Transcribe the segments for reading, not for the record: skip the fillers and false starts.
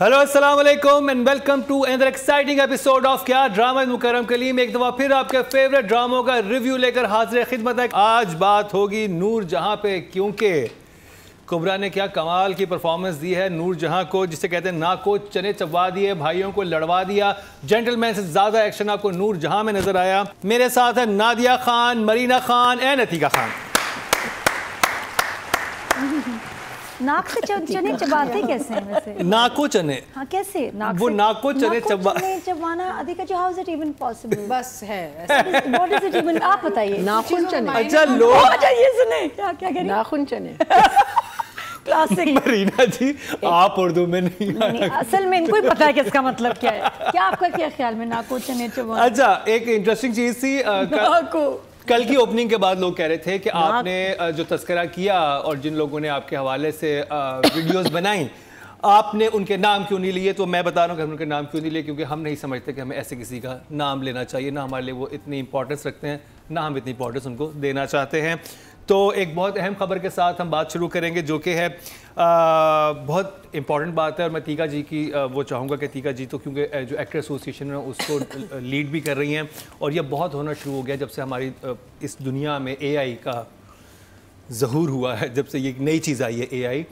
Hello अस्सलाम वालेकुम and welcome to another exciting episode of क्या ड्रामा मुकर्रम कलीम। एक दफ़ा फिर आपके फेवरेट ड्रामों का रिव्यू लेकर हाजिर खिदमत है। आज बात होगी नूर जहां पे, क्योंकि कुबरा ने क्या कमाल की परफॉर्मेंस दी है नूर जहां को, जिसे कहते हैं ना को चने चबवा दिए, भाइयों को लड़वा दिया। जेंटलमैन से ज़्यादा एक्शन आपको नूर जहां में नजर आया। मेरे साथ है नादिया खान, मरीना खान एंड अतीका खान। नाक से चने चबाते कैसे हैं वैसे? नाको चने, हाँ कैसे? नाक वो नाको चने चबाना अधिका ji, how is it even possible? बस है व्हाट इज इट इवन, आप बताइए। नाखून चने। अच्छा लोग अच्छा ये सुने क्या क्या कह रही? नाखून चने क्लासिक। मरीना जी आप उर्दू में नहीं, असल में इनको ही पता है कि इसका मतलब क्या है। क्या आपका क्या ख्याल में नाको चने चबाना? अच्छा एक इंटरेस्टिंग चीज थी कल की ओपनिंग के बाद लोग कह रहे थे कि आपने जो तस्करा किया और जिन लोगों ने आपके हवाले से वीडियोस बनाई, आपने उनके नाम क्यों नहीं लिए। तो मैं बता रहा हूँ कि हमने उनके नाम क्यों नहीं लिए, क्योंकि हम नहीं समझते कि हमें ऐसे किसी का नाम लेना चाहिए, ना हमारे लिए वो इतनी इंपॉर्टेंस रखते हैं, ना हम इतनी इंपॉर्टेंस उनको देना चाहते हैं। तो एक बहुत अहम खबर के साथ हम बात शुरू करेंगे, जो कि है बहुत इंपॉर्टेंट बात है। और मैं तीका जी की वो चाहूँगा कि तीका जी तो क्योंकि जो एक्टर एसोसिएशन है उसको लीड भी कर रही हैं, और ये बहुत होना शुरू हो गया जब से हमारी इस दुनिया में AI का ज़हूर हुआ है, जब से ये एक नई चीज़ आई है AI।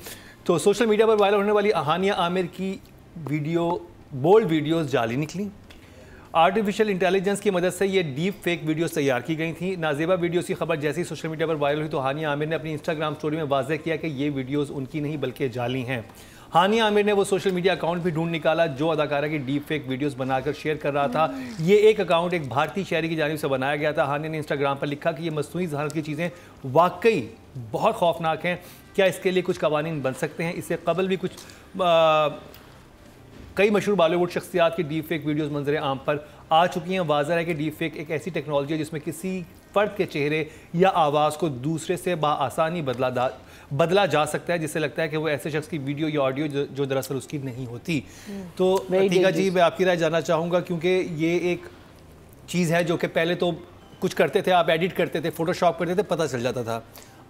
तो सोशल मीडिया पर वायरल होने वाली हानिया आमिर की बोल्ड वीडियोज़ जाली निकली। आर्टिफिशियल इंटेलिजेंस की मदद से ये डीप फेक वीडियोस तैयार की गई थी। नाजेबा वीडियोस की खबर जैसे ही सोशल मीडिया पर वायरल हुई तो हानिया आमिर ने अपनी इंस्टाग्राम स्टोरी में वाज़ेह किया कि ये वीडियोस उनकी नहीं बल्कि जाली हैं। हानिया आमिर ने वो सोशल मीडिया अकाउंट भी ढूंढ निकाला जो अदाकारा की डीप फेक वीडियोस बनाकर शेयर कर रहा था। ये एक अकाउंट एक भारतीय शहरी की जानिब से बनाया गया था। हानिया ने इंस्टाग्राम पर लिखा कि ये मसनूई ज़हारत की चीज़ें वाकई बहुत खौफनाक हैं, क्या इसके लिए कुछ कवानीन बन सकते हैं। इससे कबल भी कुछ कई मशहूर बॉलीवुड शख्सियात की डीप फेक वीडियोज़ मंजर आम पर आ चुकी हैं। वाज़ेह है कि डीप फेक एक ऐसी टेक्नोलॉजी है जिसमें किसी फ़र्द के चेहरे या आवाज़ को दूसरे से बाआसानी बदला जा सकता है, जिससे लगता है कि वो ऐसे शख्स की वीडियो या ऑडियो जो दरअसल उसकी नहीं होती। तो अतीका जी मैं आपकी राय जानना चाहूँगा, क्योंकि ये एक चीज़ है जो कि पहले तो कुछ करते थे, आप एडिट करते थे, फोटोशॉप करते थे, पता चल जाता था।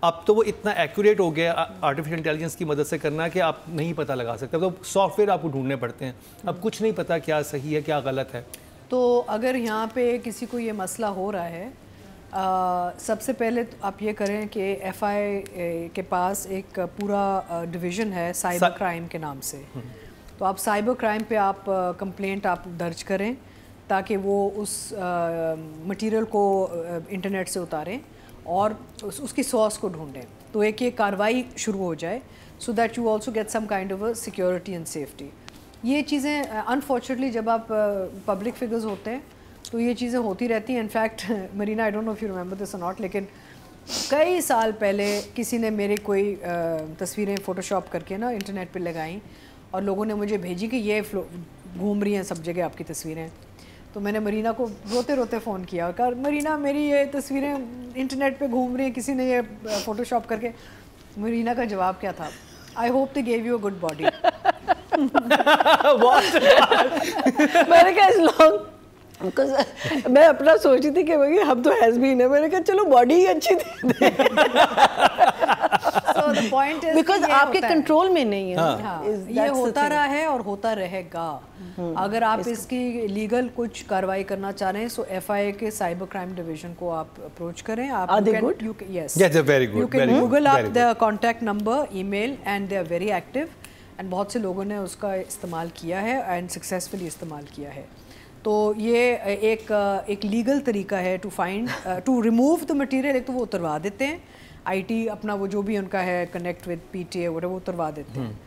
अब तो वो इतना एक्यूरेट हो गया आर्टिफिशियल इंटेलिजेंस की मदद से करना कि आप नहीं पता लगा सकते, तो सॉफ्टवेयर आपको ढूंढने पड़ते हैं। अब कुछ नहीं पता क्या सही है क्या गलत है। तो अगर यहाँ पे किसी को ये मसला हो रहा है, सबसे पहले तो आप ये करें कि FI के पास एक पूरा डिवीज़न है साइबर क्राइम के नाम से। तो आप साइबर क्राइम पे आप कंप्लेंट आप दर्ज करें ताकि वो उस मटेरियल को इंटरनेट से उतारें और उसकी सोर्स को ढूंढें, तो एक ये कार्रवाई शुरू हो जाए, so that you also get some kind of security and safety. ये चीज़ें अनफॉर्चुनेटली जब आप पब्लिक फिगर्स होते हैं तो ये चीज़ें होती रहती हैं। In fact Marina, I don't know if you remember this और नॉट, लेकिन कई साल पहले किसी ने मेरे कोई तस्वीरें फ़ोटोशॉप करके ना इंटरनेट पे लगाई और लोगों ने मुझे भेजी कि ये घूम रही हैं सब जगह आपकी तस्वीरें। तो मैंने मरीना को रोते रोते फ़ोन किया और कहा मरीना मेरी ये तस्वीरें इंटरनेट पे घूम रही हैं, किसी ने ये फ़ोटोशॉप करके। मरीना का जवाब क्या था? I hope they gave you a good body. मैंने कहा इस लॉन्ग मैं अपना सोच रही थी कि भाई हम तो हैज़ बीन है, मैंने कहा चलो बॉडी ही अच्छी थी। बिकॉज आपके कंट्रोल में नहीं है। हाँ, ये होता रहा है और होता रहेगा। अगर आप इसकी लीगल कुछ कार्रवाई करना चाह रहे हैं सो FI के साइबर क्राइम डिवीजन को आप अप्रोच करें। आप you can google up the contact number, email and they are very active and बहुत से लोगों ने उसका इस्तेमाल किया है एंड सक्सेसफुली इस्तेमाल किया है। तो ये एक लीगल तरीका है to find to remove the material. एक तो वो उतरवा देते हैं, IT अपना वो जो भी उनका है कनेक्ट विद PTA वो उतरवा देते हैं,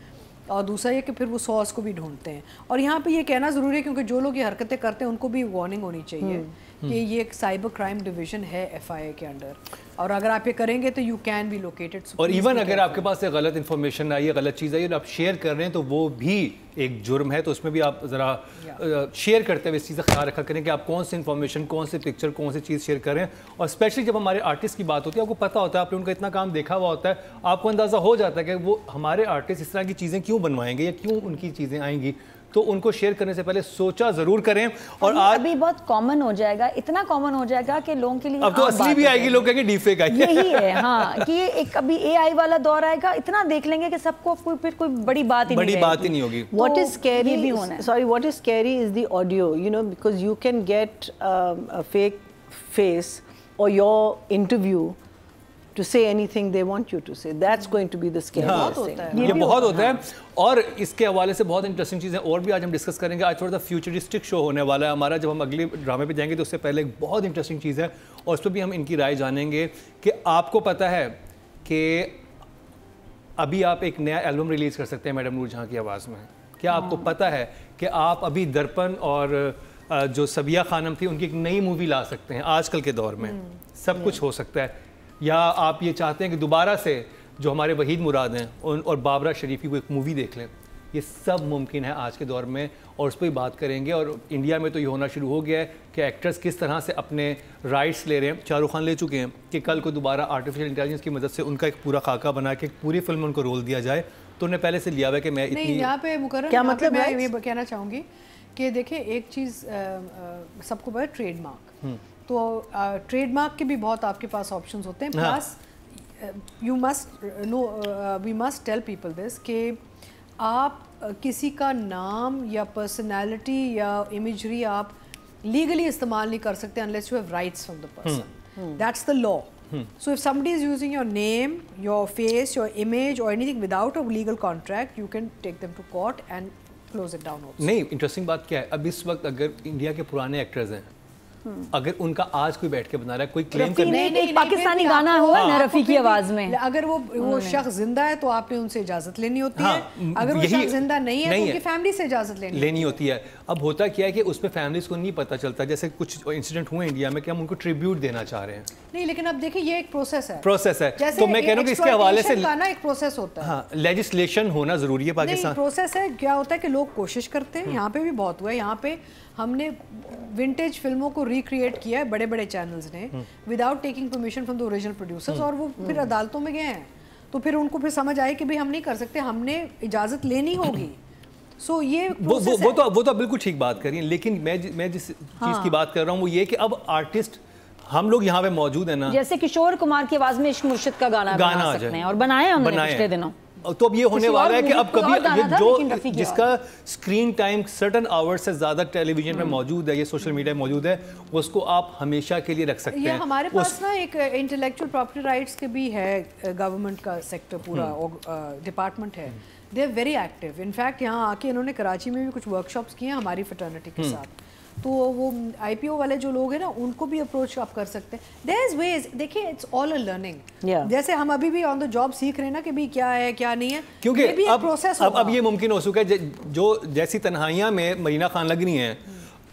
और दूसरा ये कि फिर वो सोर्स को भी ढूंढते हैं। और यहाँ पे ये कहना ज़रूरी है क्योंकि जो लोग ये हरकतें करते हैं उनको भी वार्निंग होनी चाहिए कि ये एक साइबर क्राइम डिवीज़न है FI के अंडर, और अगर आप ये करेंगे तो यू कैन बी लोकेटेड। और इवन अगर आपके पास से गलत इन्फॉर्मेशन आई है, गलत चीज़ आई है और आप शेयर कर रहे हैं तो वो भी एक जुर्म है। तो उसमें भी आप ज़रा शेयर करते हुए इस चीज़ का ख्याल रखा करें कि आप कौन सी इन्फॉर्मेशन, कौन सी पिक्चर, कौन सी चीज़ शेयर करें। और स्पेशली जब हमारे आर्टिस्ट की बात होती है, आपको पता होता है, आपने उनका इतना काम देखा हुआ होता है, आपको अंदाज़ा हो जाता है कि वो हमारे आर्टिस्ट इस तरह की चीज़ें क्यों बनवाएंगे या क्यों उनकी चीज़ें आएंगी। तो उनको शेयर करने से पहले सोचा जरूर करें। और आज अभी बहुत कॉमन हो जाएगा, इतना कॉमन हो जाएगा कि लोगों के लिए अब तो असली भी आएगी, लोग कहेंगे डीफेक आई। यही है हाँ, कि ये एक अभी AI वाला दौर आएगा, इतना देख लेंगे कि सबको फिर कोई बड़ी बात ही नहीं होगी। What is scary? Sorry, what is scary is the audio. You know, because you can get a fake face or your interview to say anything they want you to say. That's going to be the scariest thing. ये बहुत होता है। और इसके हवाले से बहुत interesting चीज़ें और भी आज हम डिस्कस करेंगे। आज थोड़ा सा फ्यूचरिस्टिक शो होने वाला है हमारा, जब हम अगले ड्रामे पे जाएंगे तो उससे पहले एक बहुत इंटरेस्टिंग चीज़ है और उस पर भी हम इनकी राय जानेंगे कि आपको पता है कि अभी आप एक नया एल्बम रिलीज़ कर सकते हैं मैडम नूरजहां की आवाज़ में। क्या आपको पता है कि आप अभी दर्पण और जो सबिया खानम थी उनकी एक नई मूवी ला सकते हैं आजकल के दौर में? सब कुछ हो सकता है। या आप ये चाहते हैं कि दोबारा से जो हमारे वहीद मुराद हैं और बाबरा शरीफी को एक मूवी देख लें? ये सब मुमकिन है आज के दौर में और उस पर ही बात करेंगे। और इंडिया में तो ये होना शुरू हो गया है कि एक्टर्स किस तरह से अपने राइट्स ले रहे हैं। शाहरुख खान ले चुके हैं कि कल को दोबारा आर्टिफिशियल इंटेलिजेंस की मदद से उनका एक पूरा खाका बना के पूरी फिल्म में उनको रोल दिया जाए, तो उन्हें पहले से लिया हुआ है कि मैं इतनी। नहीं, यहाँ पे मुकर्रम क्या मतलब मैं ये कहना चाहूँगी कि देखिए एक चीज़ सबको पता है, ट्रेडमार्क। तो ट्रेडमार्क के भी बहुत आपके पास ऑप्शंस होते हैं। Plus you must know, we must tell people this कि आप किसी का नाम या पर्सनालिटी या इमेजरी आप लीगली इस्तेमाल नहीं कर सकते unless you have rights from the person. That's the law. So if somebody is using your name, your face, your image or anything without a legal contract, you can take them to court and close it down also. नहीं, interesting बात क्या है, अब इस वक्त अगर India के पुराने एक्टर्स हैं, अगर उनका आज कोई बैठ के बना रहा है, कोई क्लेम कर नहीं, पाकिस्तानी गाना हुआ ना रफ़ी की आवाज में, अगर वो शख्स जिंदा है तो आपने उनसे इजाजत लेनी होती है। अगर वो शख्स जिंदा नहीं है तो उनकी फैमिली से इजाजत लेनी होती है। अब होता क्या है कि उसमें फैमिलीज को नहीं पता चलता, जैसे कुछ इंसिडेंट हुए इंडिया में कि हम उनको ट्रिब्यूट देना चाह रहे हैं। नहीं, लेकिन अब देखिए ये एक प्रोसेस है। तो मैं कह रहा हूँ कि इसके हवाले से एक प्रोसेस होता है। हाँ, लेजिस्लेशन होना जरूरी है पाकिस्तान। प्रोसेस है, क्या होता है कि लोग कोशिश करते हैं, यहाँ पे भी बहुत हुआ है। यहाँ पे हमने विंटेज फिल्मों को रिक्रिएट किया है बड़े बड़े चैनल्स ने without taking permission from the original producers, और वो फिर अदालतों में गए हैं। तो फिर उनको फिर समझ आए कि भाई हम नहीं कर सकते, हमने इजाज़त लेनी होगी। सो ये वो तो बिल्कुल ठीक बात करिए, लेकिन मैं जिस चीज़ की बात कर रहा हूँ वो ये कि अब आर्टिस्ट हम लोग यहाँ पे मौजूद है ना, जैसे किशोर कुमार की आवाज़ में इश्क मुर्शिद का गाना बना सकते हैं और बनाया उन्होंने पिछले दिनों। तो अब ये होने वाला है कि अब कभी जो जिसका स्क्रीन टाइम सर्टन आवर्स से ज़्यादा टेलीविजन में मौजूद है, ये सोशल मीडिया में मौजूद है, उसको आप हमेशा के लिए रख सकते हैं। हमारे पास ना एक इंटेलेक्चुअल प्रॉपर्टी राइट्स के भी है, गवर्नमेंट का सेक्टर पूरा डिपार्टमेंट है। They are very active. In fact यहाँ आके इन्होंने कराची में भी कुछ वर्कशॉप्स किए हैं हमारी फ्रेटर्निटी के साथ। तो वो IPO वाले जो लोग हैं ना, उनको भी अप्रोच आप कर सकते हैं। देयर इज वेज, देखिए इट्स ऑल अ लर्निंग। जैसे हम अभी भी ऑन द जॉब सीख रहे हैं ना कि भी क्या है क्या नहीं है, क्योंकि ये भी एक प्रोसेस होगा। अब ये मुमकिन हो चुका है जो जैसी तन्हाइयाँ में मरीना खान लग रही हैं,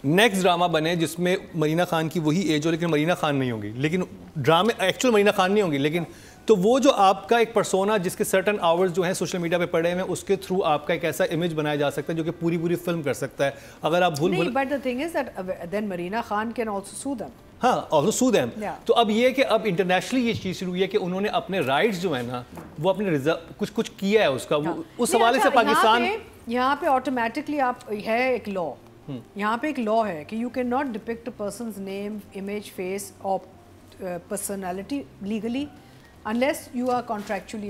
नेक्स्ट ड्रामा बने जिसमें मरीना खान की वही एज हो लेकिन मरीना खान नहीं होगी, लेकिन ड्रामे एक्चुअल मरीना खान नहीं होगी, लेकिन तो वो जो आपका एक पर्सोना जिसके सर्टन आवर्स जो हैं सोशल मीडिया पे पड़े हुए, उसके थ्रू आपका एक ऐसा इमेज बनाया जा सकता है जो कि पूरी फिल्म कर सकता है। अगर आप भूल but the thing is that then Marina Khan can also sue them. हाँ, आल्सो सू देम। तो अब ये कि अब इंटरनेशनली ये चीज़ शुरू हुई है कि उन्होंने अपने राइट्स जो है ना वो अपने कुछ किया है उसका, उस हवाले से पाकिस्तान यहाँ पे ऑटोमेटिकली आप है एक लॉ, यहाँ पे एक लॉ है कि you can not depict a persons name, image, face और personality legally unless you are contractually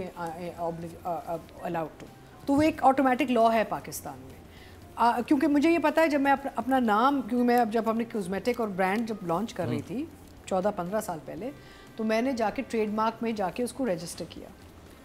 allowed to। तो वो एक ऑटोमेटिक लॉ है पाकिस्तान में। क्योंकि मुझे ये पता है जब मैं अपना नाम, क्योंकि मैं जब अपने कॉस्मेटिक और ब्रांड जब लॉन्च कर रही थी 14-15 साल पहले, तो मैंने जाके ट्रेडमार्क में जाके उसको रजिस्टर किया।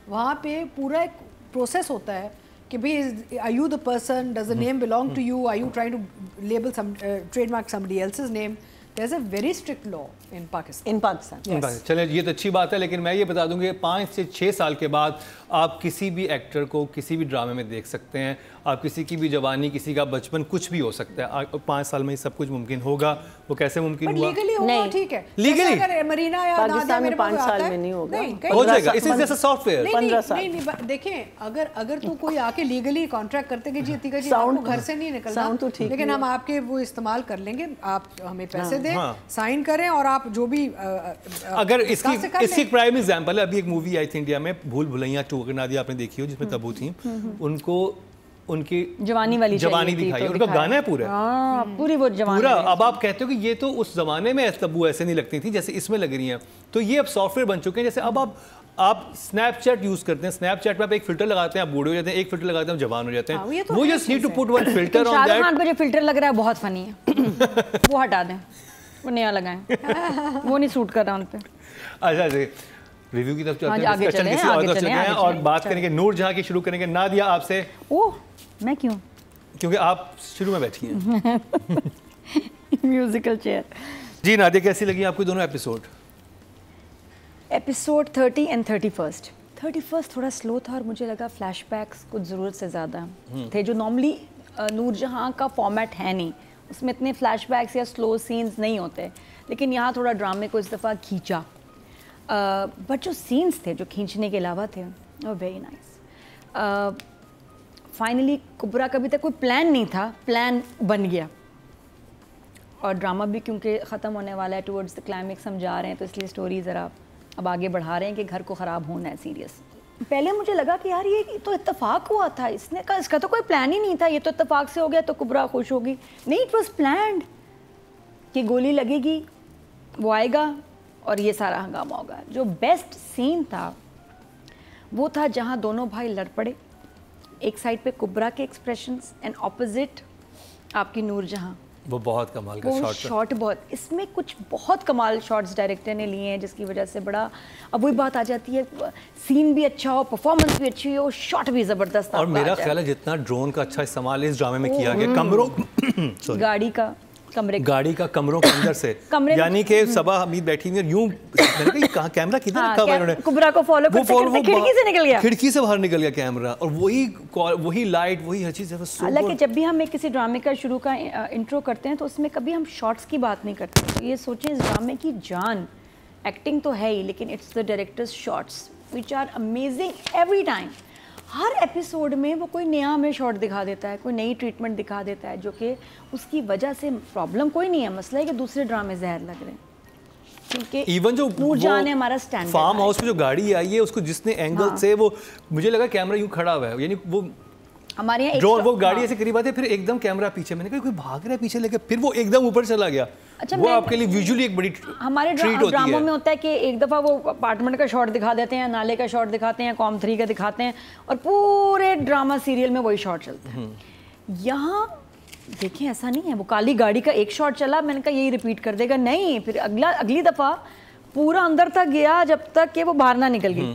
वहाँ पे पूरा एक प्रोसेस होता है कि भाई are you the person, does the name belong to you, are you trying to label some trademark somebody else's name. There's a very strict law in Pakistan. In Pakistan. Yes. चलिए ये तो अच्छी बात है, लेकिन मैं ये बता दूं कि 5 से 6 साल के बाद आप किसी भी एक्टर को किसी भी ड्रामे में देख सकते हैं। आप किसी की भी जवानी, किसी का बचपन, कुछ भी हो सकता है। 5 साल में सब कुछ मुमकिन होगा। वो कैसे मुमकिन हुआ? लीगली होगा, ठीक है। लीगली अगर मरीना या पाकिस्तान में 5 साल में नहीं होगा, हो जाएगा। इस इज जस्ट अ सॉफ्टवेयर। 15 साल। नहीं, देखें अगर तो कोई आके लीगली कॉन्ट्रैक्ट करते कि जी अतिका जी आपको घर से नहीं निकलना, लेकिन हम आपके वो इस्तेमाल कर लेंगे, आप हमें पैसे दें, साइन करें और आप जो भी अगर इसकी प्राइम एग्जांपल है, अभी एक मूवी आई थी इंडिया में, भूल भुलैया 2, अगर नादिया आपने देखी हो, जिसमें तब्बू थी, उनको उनकी जवानी दिखाई है, उनका गाना है पूरा। पूरी वो जवानी पूरा। अब आप कहते हो कि ये तो उस जमाने में तब्बू ऐसे नहीं लगती थी जैसे इसमें लग रही हैं, तो ये अब सॉफ्टवेयर बन चुके हैं। जैसे अब आप स्नैपचैट यूज करते हैं, स्नैपचैट पे आप एक फिल्टर लगाते हैं, आप बूढ़े हो जाते हैं, एक फिल्टर लगाते हैं, जवान हो जाते हैं। वो just need to put one filter on that. Shahrukh Khan पे जो फिल्टर लग रहा है बहुत फनी है, वो हटा दें, वो नया लगाएं, वो नहीं सूट कर रहा उन पे। अच्छा जी, रिव्यू की तरफ चलते हैं, डिस्कशन किसी और तरफ चलते हैं और बात करेंगे नूरजहां की। शुरू करेंगे नादिया आपसे। ओह, मैं क्यों? क्योंकि आप शुरू में बैठी हैं। Musical chair. जी नादिया, कैसी लगी आपको दोनों एपिसोड? एपिसोड 30 एंड 31 थोड़ा स्लो था और मुझे लगा फ्लैशबैक्स कुछ ज़रूरत से ज़्यादा थे, जो नॉर्मली नूरजहां का फॉर्मेट है नहीं, उसमें इतने फ्लैशबैक्स या स्लो सीन्स नहीं होते, लेकिन यहाँ थोड़ा ड्रामे को इस दफ़ा खींचा। बट जो सीन्स थे जो खींचने के अलावा थे वो वेरी नाइस। फाइनली कुबरा का भी तक कोई प्लान नहीं था, प्लान बन गया, और ड्रामा भी क्योंकि ख़त्म होने वाला है, टुवर्ड्स द क्लाइमेक्स हम जा रहे हैं, तो इसलिए स्टोरी ज़रा अब आगे बढ़ा रहे हैं कि घर को ख़राब होना है सीरियस। पहले मुझे लगा कि यार ये तो इत्तेफाक हुआ था, इसका तो कोई प्लान ही नहीं था, ये तो इत्तेफाक से हो गया तो कुबरा खुश होगी। नहीं, इट वॉज प्लान्ड कि गोली लगेगी, वो आएगा और ये सारा हंगामा होगा। जो बेस्ट सीन था वो था जहाँ दोनों भाई लड़ पड़े, एक साइड पे कुबरा के एक्सप्रेशंस एंड ऑपोजिट आपकी नूरजहां। वो बहुत कमाल का शॉट बहुत, इसमें कुछ बहुत कमाल शॉट्स डायरेक्टर ने लिए हैं, जिसकी वजह से बड़ा, अब वही बात आ जाती है, सीन भी अच्छा हो, परफॉर्मेंस भी अच्छी हो, शॉट भी ज़बरदस्त। और मेरा ख्याल है जितना ड्रोन का अच्छा इस्तेमाल इस ड्रामे में किया गया, कमरों गाड़ी का कमरों के अंदर से, यानी कि सबा हमीद बैठी हुई यूं, मैंने कहा कहां कैमरा किधर रखा हुआ है उन्होंने, कुबरा को फॉलो करते खिड़की से निकल गया, खिड़की से बाहर निकल गया कैमरा, और वही लाइट, वही हर चीज। हालांकि जब भी हम एक किसी ड्रामे का शुरू का इंट्रो करते हैं तो उसमें कभी हम शॉट्स की बात नहीं करते, तो ये सोचें इस ड्रामे की जान एक्टिंग तो है ही, लेकिन it's the director's shots which are amazing every time. हर एपिसोड में वो कोई नया हमें शॉट दिखा देता है, कोई नई ट्रीटमेंट दिखा देता है, जो कि उसकी वजह से प्रॉब्लम कोई नहीं है, मसला है कि दूसरे ड्रामे जहर लग रहे हैं। क्योंकि इवन जो नूरजहां ने हमारा स्टैंडर्ड फार्म हाउस में जो गाड़ी आई है उसको जिसने एंगल से, वो मुझे लगा कैमरा यूं खड़ा हुआ है, यानी वो हमारे यहाँ ड्रोन, वो गाड़ी ऐसे करीब आते फिर एकदम कैमरा पीछे, मैंने कहा कोई भाग रहा है पीछे लेके, फिर वो एकदम ऊपर चला गया। अच्छा, वो आपके लिए विजुअली एक बड़ी हमारे ड्रामों में होता है कि एक दफ़ा वो अपार्टमेंट का शॉट दिखा देते हैं, नाले का शॉट दिखाते हैं, कॉम 3 का दिखाते हैं, और पूरे ड्रामा सीरियल में वही शॉट चलता है। यहाँ देखें ऐसा नहीं है, वो काली गाड़ी का एक शॉट चला, मैंने कहा यही रिपीट कर देगा, नहीं, फिर अगली दफ़ा पूरा अंदर तक गया जब तक कि वो बाहर ना निकल गई,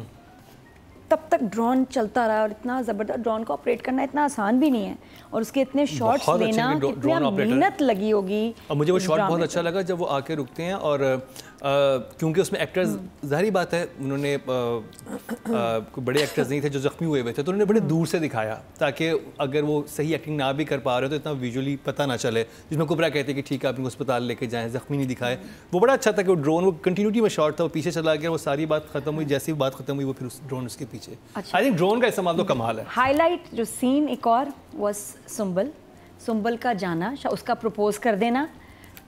तब तक ड्रोन चलता रहा, और इतना ज़बरदस्त ड्रोन को ऑपरेट करना इतना आसान भी नहीं है, और उसके इतने शॉट्स लेना कितनी मेहनत लगी होगी। और मुझे वो शॉट बहुत अच्छा लगा जब वो आके रुकते हैं, और क्योंकि उसमें एक्टर्स, जाहिर बात है उन्होंने कोई बड़े एक्टर्स नहीं थे जो ज़ख्मी हुए थे, तो उन्होंने बड़े दूर से दिखाया ताकि अगर वो सही एक्टिंग ना भी कर पा रहे तो इतना विजुअली पता ना चले, जिसमें कुबरा कहते कि ठीक है आप इनको अस्पताल लेके जाएं, ज़ख्मी नहीं दिखाए। वो बड़ा अच्छा था कि वो ड्रोन, वो कंटिन्यूटी में शॉट था, वो पीछे चला गया, वो सारी बात खत्म हुई, जैसी बात खत्म हुई वो फिर उस ड्रोन उसके पीछे। आई थिंक ड्रोन का इस्तेमाल तो कमाल है। हाईलाइट जो सीन एक और वो सुंबल का जाना, उसका प्रपोज कर देना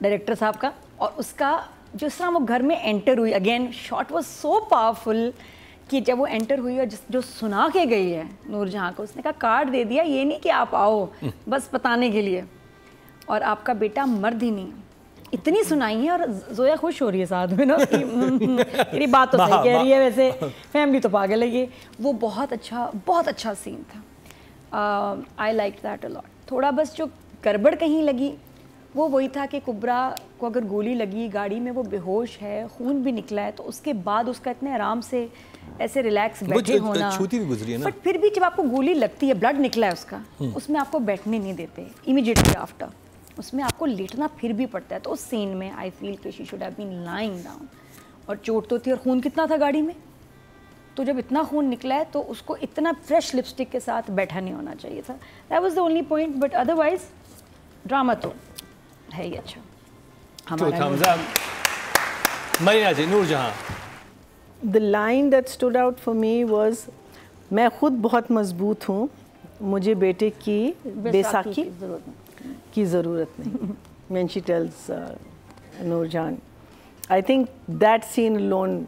डायरेक्टर साहब का, और उसका जिस तरह वो घर में एंटर हुई, again shot was so powerful कि जब वो एंटर हुई और जो सुना के गई है नूरजहां को, उसने कहा कार्ड दे दिया, ये नहीं कि आप आओ बस बताने के लिए, और आपका बेटा मर्द ही नहीं, इतनी सुनाई है, और जोया खुश हो रही है साथ में ना मेरी बात तो सही कह रही है, वैसे फैमिली तो पागल है ये। वो बहुत अच्छा सीन था, I like that a lot. थोड़ा बस जो गड़बड़ कहीं लगी वो वही था कि कुबरा को अगर गोली लगी, गाड़ी में वो बेहोश है, खून भी निकला है, तो उसके बाद उसका इतने आराम से ऐसे रिलैक्स बैठे होना, छूती भी गुजरी है ना, बट फिर भी जब आपको गोली लगती है, ब्लड निकला है उसका, उसमें आपको बैठने नहीं देते इमीडिएटली आफ्टर, उसमें आपको लेटना फिर भी पड़ता है। तो उस सीन में आई फील कि she should have been lying down, और चोट तो थी और खून कितना था गाड़ी में, तो जब इतना खून निकला है तो उसको इतना फ्रेश लिपस्टिक के साथ बैठा नहीं होना चाहिए था। That was the only point, but otherwise drama तो है ही अच्छा हमारा। मरीना जी, Noor Jahan, The line that stood out for me was, मैं खुद बहुत मजबूत हूँ, मुझे बेटे की बैसाखी की ज़रूरत नहीं। When she tells Noorjahan, I think that scene alone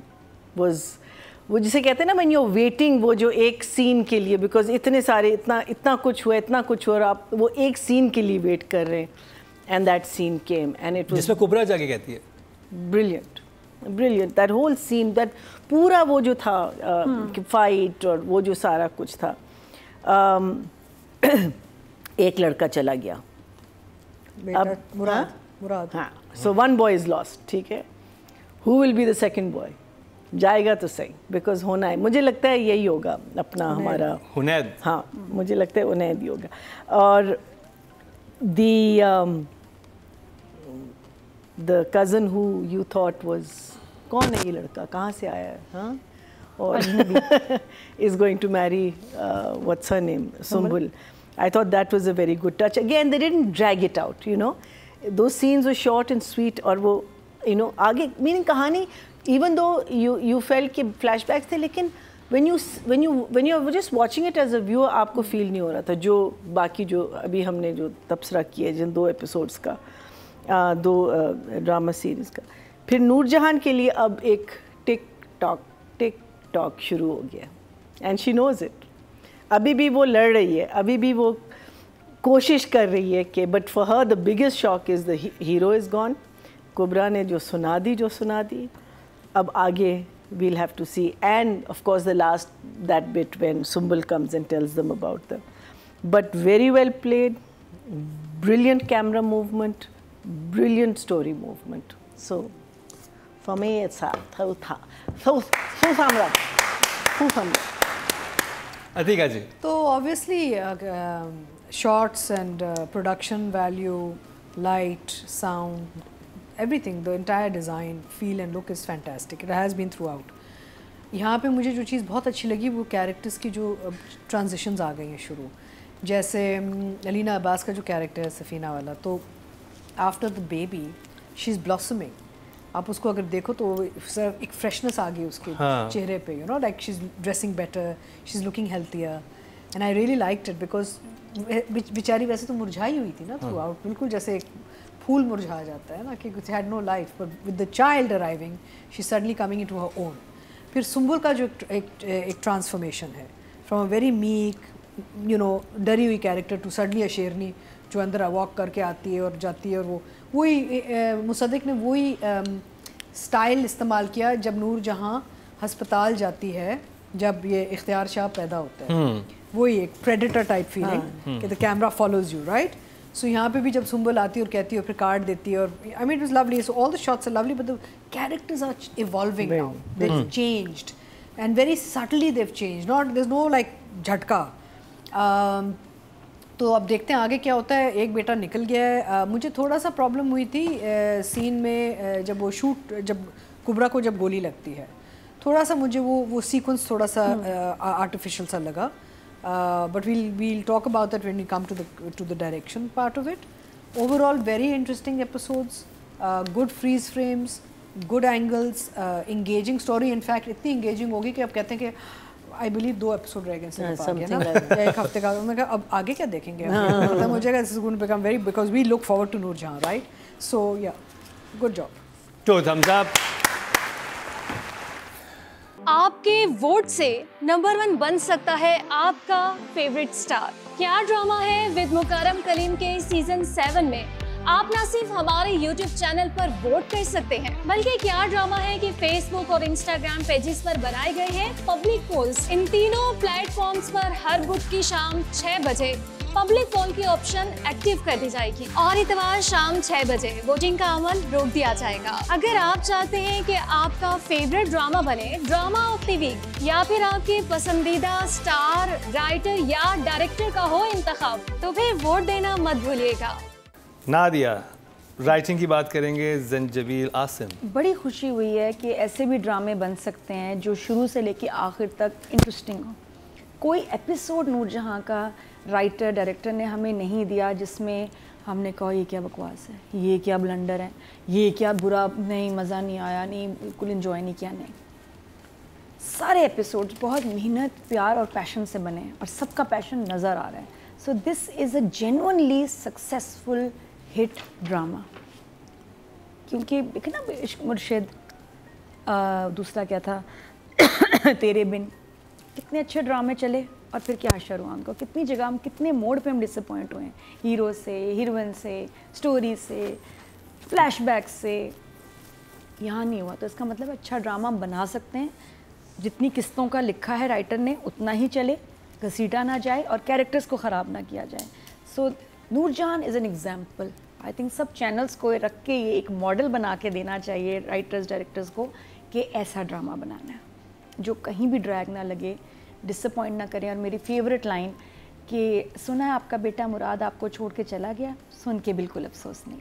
was वो जिसे कहते हैं ना when you're waiting, वो जो एक सीन के लिए, बिकॉज इतने सारे इतना कुछ हुआ और आप वो एक सीन के लिए वेट कर रहे हैं, and that scene came and it was जिसमें कुबरा जाके कहती है brilliant that whole scene, that पूरा वो जो था फाइट और वो जो सारा कुछ था। एक लड़का चला गया, अब मुराद, हाँ, so one boy is lost, ठीक है, who will be the second boy? जाएगा तो सही, बिकॉज होना है, मुझे लगता है यही होगा अपना हमारा हुनैद, हाँ मुझे लगता है उनैद ही होगा। और the cousin who you thought was, कौन है ये लड़का, कहाँ से आया है, हाँ, और is going to marry what's her name, Sumbul. I thought that was a very good touch. Again, they didn't drag it out, you know. Those scenes were short and sweet. और वो, you know, आगे meaning कहानी, even though you felt कि flashbacks थे, लेकिन when you were just watching it as a viewer, आपको feel नहीं हो रहा था। जो बाकी जो अभी हमने जो तबसरा किया जिन 2 episodes का, 2 ड्रामा सीरीज़ का, फिर नूरजहान के लिए अब एक टिक टॉक शुरू हो गया, एंड शी नोज़ इट। अभी भी वो लड़ रही है, अभी भी वो कोशिश कर रही है कि, but for her the biggest shock is the hero is gone. Kubra ने जो सुना दी, अब आगे we'll have to see, and of course the last that bit when Sumbul comes and tells them about them, but very well played, brilliant camera movement, brilliant story movement. So for me it's Atika जी। तो obviously shots and production value, light, sound, everything, the entire design, feel and look is fantastic. It has been throughout. यहाँ पे मुझे जो चीज़ बहुत अच्छी लगी वो characters की जो ट्रांजिशंस आ गई हैं शुरू, जैसे अलीना अब्बास का जो कैरेक्टर है सफ़ीना वाला, तो after the baby she is blossoming. आप उसको अगर देखो तो एक फ्रेशनेस आ गई उसके चेहरे पे, you know, like she is dressing better, she is looking healthier, and I really liked it, because बेचारी वैसे तो मुरझाई हुई थी ना थ्रू आउट, बिल्कुल जैसे फूल मुरझा जाता है ना, कि कुछ had no life, but with the child arriving she suddenly coming into her own. फिर सुंबुल का जो एक ट्रांसफॉर्मेशन है, from a very meek, you know, डरी हुई कैरेक्टर टू सडनली अ शेरनी जो अंदर वॉक करके आती है और जाती है, और वही मुसद्दिक ने वही स्टाइल इस्तेमाल किया जब नूरजहां हस्पताल जाती है, जब ये इख्तियार शाह पैदा होता है, वही एक प्रेडेटर टाइप फीलिंग कि the camera follows you, right. So यहाँ पे भी जब सुंबुल आती है और कहती है और फिर कार्ड देती है, और I mean it was lovely, so all the shots are lovely, but the characters are evolving now, they have changed and very subtly they have changed, not there is no like झटका। तो अब देखते हैं आगे क्या होता है। एक बेटा निकल गया है। मुझे थोड़ा सा प्रॉब्लम हुई थी सीन में जब वो जब कुबरा को जब गोली लगती है, थोड़ा सा मुझे वो सीक्वेंस थोड़ा सा आर्टिफिशियल सा लगा, but we'll talk about that when we come to the direction part of it. Overall very interesting episodes, good freeze frames, good angles, engaging story, in fact इतनी engaging होगी कि अब कहते हैं कि I believe 2 episode रह गए हैं ना, एक हफ्ते का, मैंने कहा अब आगे क्या देखेंगे, मतलब मुझे this is going to become very, because we look forward to Noorjahan, right? So yeah, good job. तो thumbs up. आपके वोट से नंबर 1 बन सकता है आपका फेवरेट स्टार। क्या ड्रामा है विद मुकर्रम कलीम के सीजन 7 में आप ना सिर्फ हमारे YouTube चैनल पर वोट कर सकते हैं, बल्कि क्या ड्रामा है कि Facebook और Instagram पेजेस पर बनाए गए हैं पब्लिक पोल्स। इन तीनों प्लेटफॉर्म्स पर हर बुध की शाम 6 बजे पब्लिक पोल की ऑप्शन एक्टिव कर दी जाएगी और इतवार शाम 6 बजे वोटिंग का अमल रोक दिया जाएगा। अगर आप चाहते हैं कि आपका फेवरेट ड्रामा बने ड्रामा ऑफ द वीक, या फिर आपके पसंदीदा स्टार, राइटर या डायरेक्टर का हो इंतखाब, तो फिर वोट देना मत भूलिएगा। नादिया, राइटिंग की बात करेंगे, जंजबील आसिम। बड़ी खुशी हुई है कि ऐसे भी ड्रामे बन सकते हैं जो शुरू से लेकर आखिर तक इंटरेस्टिंग हो। कोई एपिसोड नूरजहां का राइटर डायरेक्टर ने हमें नहीं दिया जिसमें हमने कहा ये क्या बकवास है, ये क्या ब्लंडर है, ये क्या बुरा, नहीं मज़ा नहीं आया, नहीं बिल्कुल इन्जॉय नहीं किया। नहीं, सारे एपिसोड्स बहुत मेहनत, प्यार और पैशन से बने और सबका पैशन नज़र आ रहा है। So this is a genuinely successful hit drama. क्योंकि ना इश्क मुर्शिद, दूसरा क्या था तेरे बिन, कितने अच्छे ड्रामे चले और फिर क्या शरुआत को, कितनी जगह हम, कितने मोड पे हम डिसअपॉइंट हुए हैं, हीरो से, हीरोइन से, स्टोरी से, फ्लैशबैक से। यहाँ नहीं हुआ, तो इसका मतलब अच्छा ड्रामा हम बना सकते हैं, जितनी किस्तों का लिखा है राइटर ने उतना ही चले, घसीटा ना जाए और कैरेक्टर्स को ख़राब ना किया जाए। So Noorjahan is an example. I think सब चैनल्स को रख के ये एक मॉडल बना के देना चाहिए राइटर्स डायरेक्टर्स को कि ऐसा ड्रामा बनाना है जो कहीं भी ड्रैग ना लगे, डिसअपॉइंट ना करें। और मेरी फेवरेट लाइन कि सुना है आपका बेटा मुराद आपको छोड़ के चला गया, सुन के बिल्कुल अफसोस नहीं।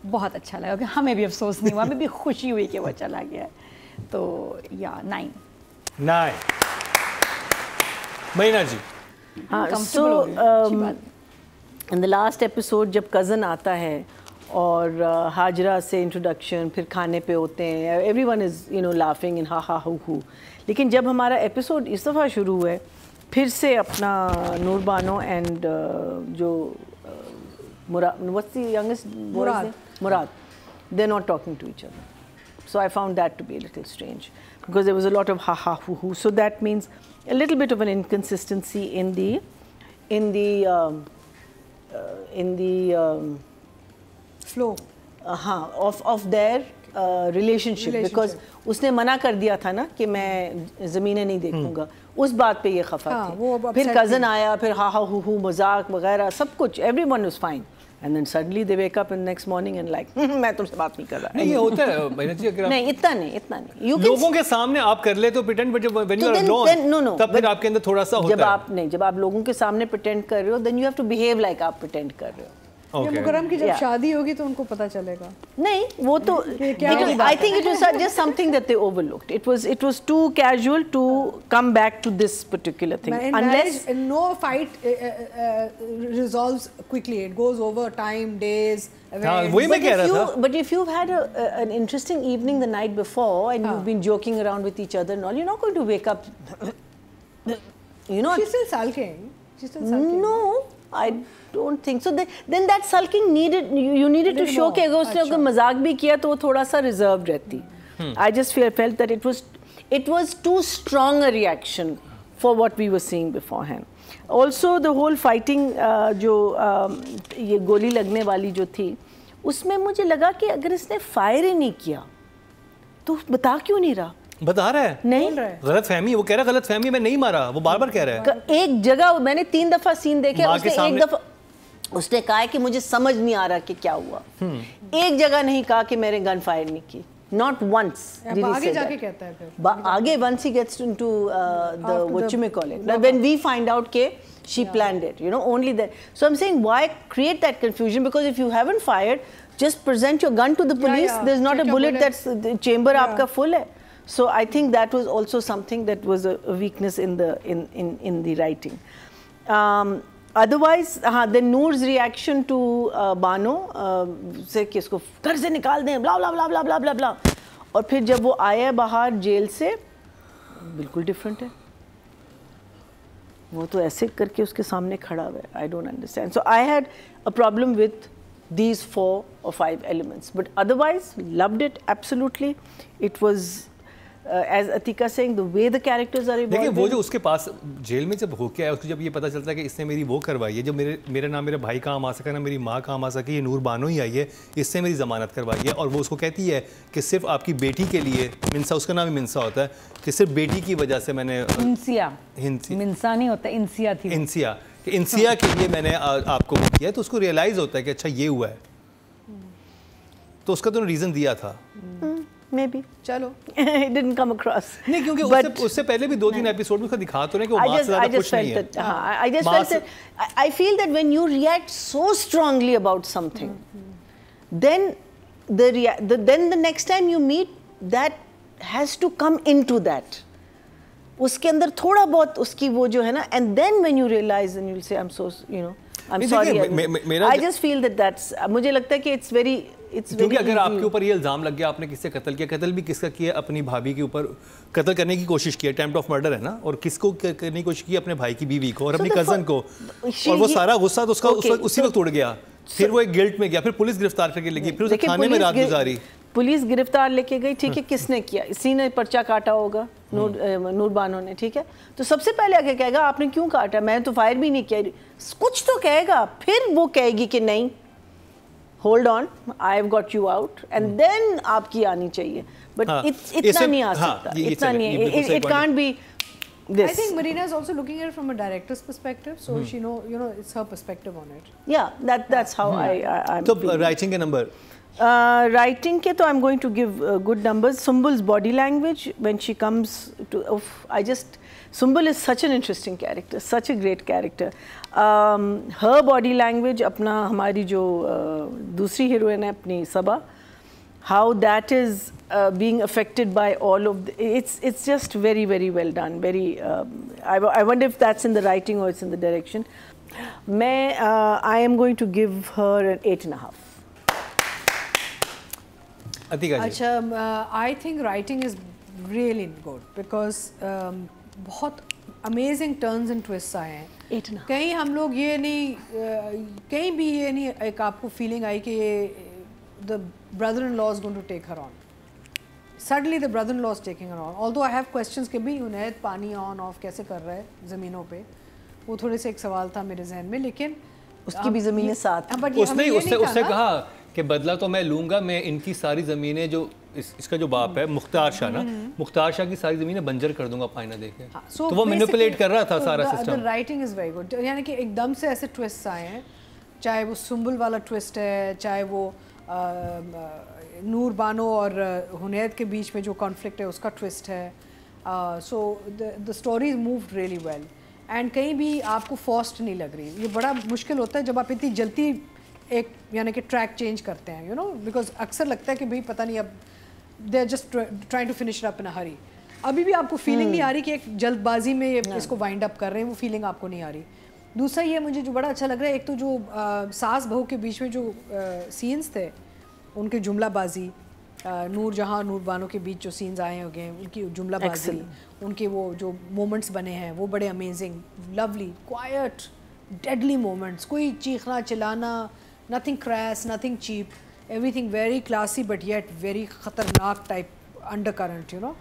बहुत अच्छा लगा कि हमें भी अफसोस नहीं हुआ, हमें भी खुशी हुई कि वो चला गया। तो या 9 महीना जी। हाँ, सो इन द लास्ट एपिसोड जब कज़न आता है और हाजरा से इंट्रोडक्शन, फिर खाने पे होते हैं, everyone is you know laughing इन हा हा हू। लेकिन जब हमारा एपिसोड इस दफ़ा शुरू हुआ है फिर से अपना नूर बानो एंड जो Murad, what's the youngest, Murad, they are not talking to each other. So I found that to be a little strange because there was a lot of ha ha hoo hoo. So that means a little bit of an inconsistency in the flow. Of their relationship. Because उसने मना कर दिया था ना कि मैं ज़मीनें नहीं देखूंगा, उस बात पे ये खफा थी। फिर कज़न आया, फिर हा हा हू हू, मजाक वगैरह सब कुछ, everyone was fine. And then suddenly they wake up in the next morning and like मैं तुमसे बात नहीं कर रहा। नहीं, ये होता है महीना जी, अगर नहीं इतना नहीं लोगों के सामने आप कर ले तो pretend, but when you are alone तब फिर आपके अंदर थोड़ा सा होता है। जब आप लोगों के सामने pretend कर रहे हो then you have to behave like आप pretend कर रहे हो। मुकरम की जब शादी होगी तो उनको पता चलेगा। नहीं, वो तो I think it was just something that they overlooked. It was too casual to come back to this particular thing. Unless no fight resolves quickly, it goes over time, days. वही मैं कह रहा था। But if you've had an interesting evening the night before and you've been joking around with each other and all, you're not going to wake up. You know. She's still sulking. No, I don't think so. Then that sulking needed, you needed to show कि अगर उसने अगर मजाक भी किया तो वो थोड़ा सा reserved रहती। I just felt that it was too strong a reaction for what we were seeing beforehand. Also the whole fighting जो ये गोली लगने वाली जो थी, उसमें मुझे लगा कि अगर इसने फायर ही नहीं किया तो बता क्यों नहीं रहा? बता रहा है, नहीं गलत फहमी, वो कह रहा है गलत फहमी, मैं नहीं मारा, वो बार बार कह रहा है। एक जगह मैंने 3 दफा सीन देखे, उसने एक दफा उसने कहा है कि मुझे समझ नहीं आ रहा कि क्या हुआ। एक जगह नहीं कहा कि मैंने गन फायर नहीं की, not once did he say जाके that. कहता है फिर आगे once he gets into the what you may call it, when we find out के she planned it, you know, only that. So I'm saying why create that confusion, because if you haven't fired, just present your gun to the police. There's not a bullet that's the chamber आपका full है. So I think that was also something that was a weakness in the writing. Otherwise, then Noor's reaction to Bano से कि इसको घर से निकाल दें, blah blah blah blah blah blah blah. और फिर जब वो आया बाहर जेल से, बिल्कुल different है। वो तो ऐसे करके उसके सामने खड़ा हुआ है। I don't understand. So I had a problem with these 4 or 5 elements, but otherwise loved it absolutely. It was as Atika saying, the way the characters are evolving. देखिए वो जो उसके पास जेल में जब होके आया, उसको जब ये पता चलता है कि इसने मेरी वो करवाई है, जो मेरे नाम मेरे भाई काम आ सका ना मेरी माँ काम आ सके, ये नूर बानो ही आई है, इससे मेरी ज़मानत करवाई है। और वो उसको कहती है कि सिर्फ आपकी बेटी के लिए, मिनसा, उसका नाम ही मिनसा होता है, कि सिर्फ बेटी की वजह से मैंने मिनसा नहीं होता, इंसिया थी, इंसिया के लिए मैंने आपको किया। तो उसको रियलाइज़ होता है कि अच्छा ये हुआ है, तो उसका तो रीज़न दिया था। Maybe. चलो It didn't come across. नहीं, क्योंकि उससे पहले भी 2-3 एपिसोड में दिखा तो रहे कि वो माँ से ज़्यादा खुश नहीं है। I just felt that I feel that when you react so strongly about something, then the next time you meet, that has to come into that. उसके अंदर थोड़ा बहुत उसकी वो जो है ना, and then when you realize and you'll say I'm so, you know, I'm sorry. I just feel that that's, मुझे लगता है कि it's very क्योंकि अगर आपके ऊपर ये इल्ज़ाम लग गया आपने किससे कत्ल किया, कत्ल भी किसका किया, अपनी भाभी के ऊपर कत्ल करने की कोशिश की, अटेम्प्ट ऑफ मर्डर है ना, और किसको करने की कोशिश की, अपने भाई की बीवी को और अपनी कज़न को, और वो सारा गुस्सा तो उसका उसी वक्त उड़ गया। फिर वो एक गिल्ट में गया, फिर पुलिस गिरफ्तार करके लगी, फिर उसे थाने में रात गुजारी। पुलिस गिरफ्तार लेके गई, ठीक है, किसने किया? इसी ने पर्चा काटा होगा, नूर बानो ने, ठीक है। तो सबसे पहले आके कहेगा आपने क्यों काटा, मैं तो फायर भी नहीं किया, कुछ तो कहेगा, फिर वो कहेगी कि नहीं, hold on, I have got you out, and then आपकी आनी चाहिए। बट इतना नहीं आ सकता, इतना नहीं, it can't be this. I think Marina is also looking at it from a director's perspective, so she it's her perspective on it. Yeah, that's how I'm तो writing के number. Writing के तो I'm going to give good numbers. Sumbul's body language when she comes to, Sumbul is such an interesting character, such a great character. Her body language, अपना हमारी जो दूसरी heroine है अपनी सबा, how that is being affected by all of it's just very, very well done. Very I wonder if that's in the writing or it's in the direction. I am going to give her an 8.5. Acha, I think writing is really good because बहुत amazing turns and twists आए हैं. 8.5. कहीं हम लोग ये नहीं कहीं भी ये नहीं एक आपको feeling आई कि the brother-in-law is going to take her on. Suddenly the brother-in-law is taking her on. Although I have questions कि भी उन्हें पानी on off कैसे कर रहा है ज़मीनों पे, वो थोड़े से एक सवाल था मेरे जहन में, लेकिन उसकी भी ज़मीनें साथ। उसने कहा कि बदला तो मैं लूँगा, मैं इनकी सारी ज़मीनें जो इसका जो बाप है मुख्तार शाह ना, मुख्तार शाह की सारी ज़मीनें बंजर कर दूँगा फाइना देके। तो वो मैनिपुलेट कर रहा था सारा system. Writing is very good, यानी कि एकदम से ऐसे ट्विस्ट आए हैं, चाहे वो सुंबुल वाला ट्विस्ट है, चाहे वो नूर बानो और हुनैद के बीच में जो कॉन्फ्लिक्ट है उसका ट्विस्ट है. So the story moved really well and कहीं भी आपको फोर्स्ड नहीं लग रही. ये बड़ा मुश्किल होता है जब आप इतनी जल्दी एक यानी कि ट्रैक चेंज करते हैं, यू नो, बिकॉज अक्सर लगता है कि भाई पता नहीं अब they are just trying to finish up in a hurry. अभी भी आपको फीलिंग नहीं आ रही कि एक जल्दबाजी में इसको वाइंड अप कर रहे हैं, वो फीलिंग आपको नहीं आ रही. दूसरा ये मुझे जो बड़ा अच्छा लग रहा है, एक तो जो सास बहू के बीच में जो सीन्स थे उनकी जुमलाबाजी, नूर जहाँ और नूर बानो के बीच जो सीन्स आए हो गए उनकी जुमलाबाजी, उनके वो जो मोमेंट्स बने हैं वो बड़े amazing, lovely, quiet, deadly moments. कोई चीखना चिल्लाना, nothing crash, nothing cheap, everything very classy but yet very ख़तरनाक type undercurrent, you know.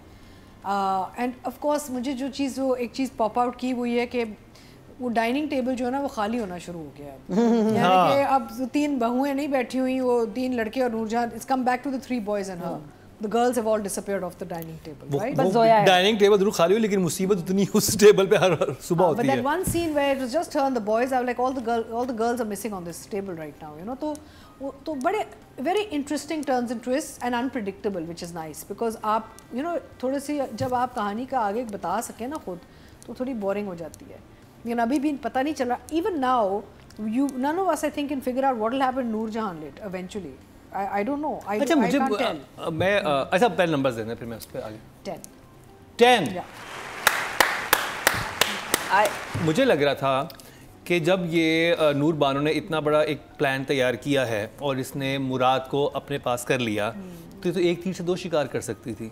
And of course मुझे जो चीज़ वो एक चीज़ पॉप आउट की वो ये है कि वो डाइनिंग टेबल जो है ना वो खाली होना शुरू हो गया है. यानी कि अब 3 बहुएं नहीं बैठी हुई, वो 3 लड़के और Noorjahan. It's come back to the 3 boys and her. The girls have all disappeared off the dining table, right? बस जोया है. डाइनिंग टेबल जरूर खाली हुई लेकिन मुसीबत उतनी उस टेबल पे हर सुबह होती है. But that one scene where it was just her and the boys, I was like all the girls are missing on this table right now, you know. तो बड़े very interesting turns and twists and unpredictable, which is nice because आप you know थोड़ी सी जब आप कहानी का आगे बता सके ना खुद तो थोड़ी बोरिंग हो जाती है. लेकिन अभी भी पता नहीं चल रहा. Even now, none of us I think can figure out what will happen Noorjahan lit eventually. I don't know. I can't tell. मैं अच्छा पहले नंबर्स देना फिर मैं उस पर आगे. 10. मुझे लग रहा था कि जब ये नूर बानो ने इतना बड़ा एक प्लान तैयार किया है और इसने मुराद को अपने पास कर लिया तो एक तीर से 2 शिकार कर सकती थी.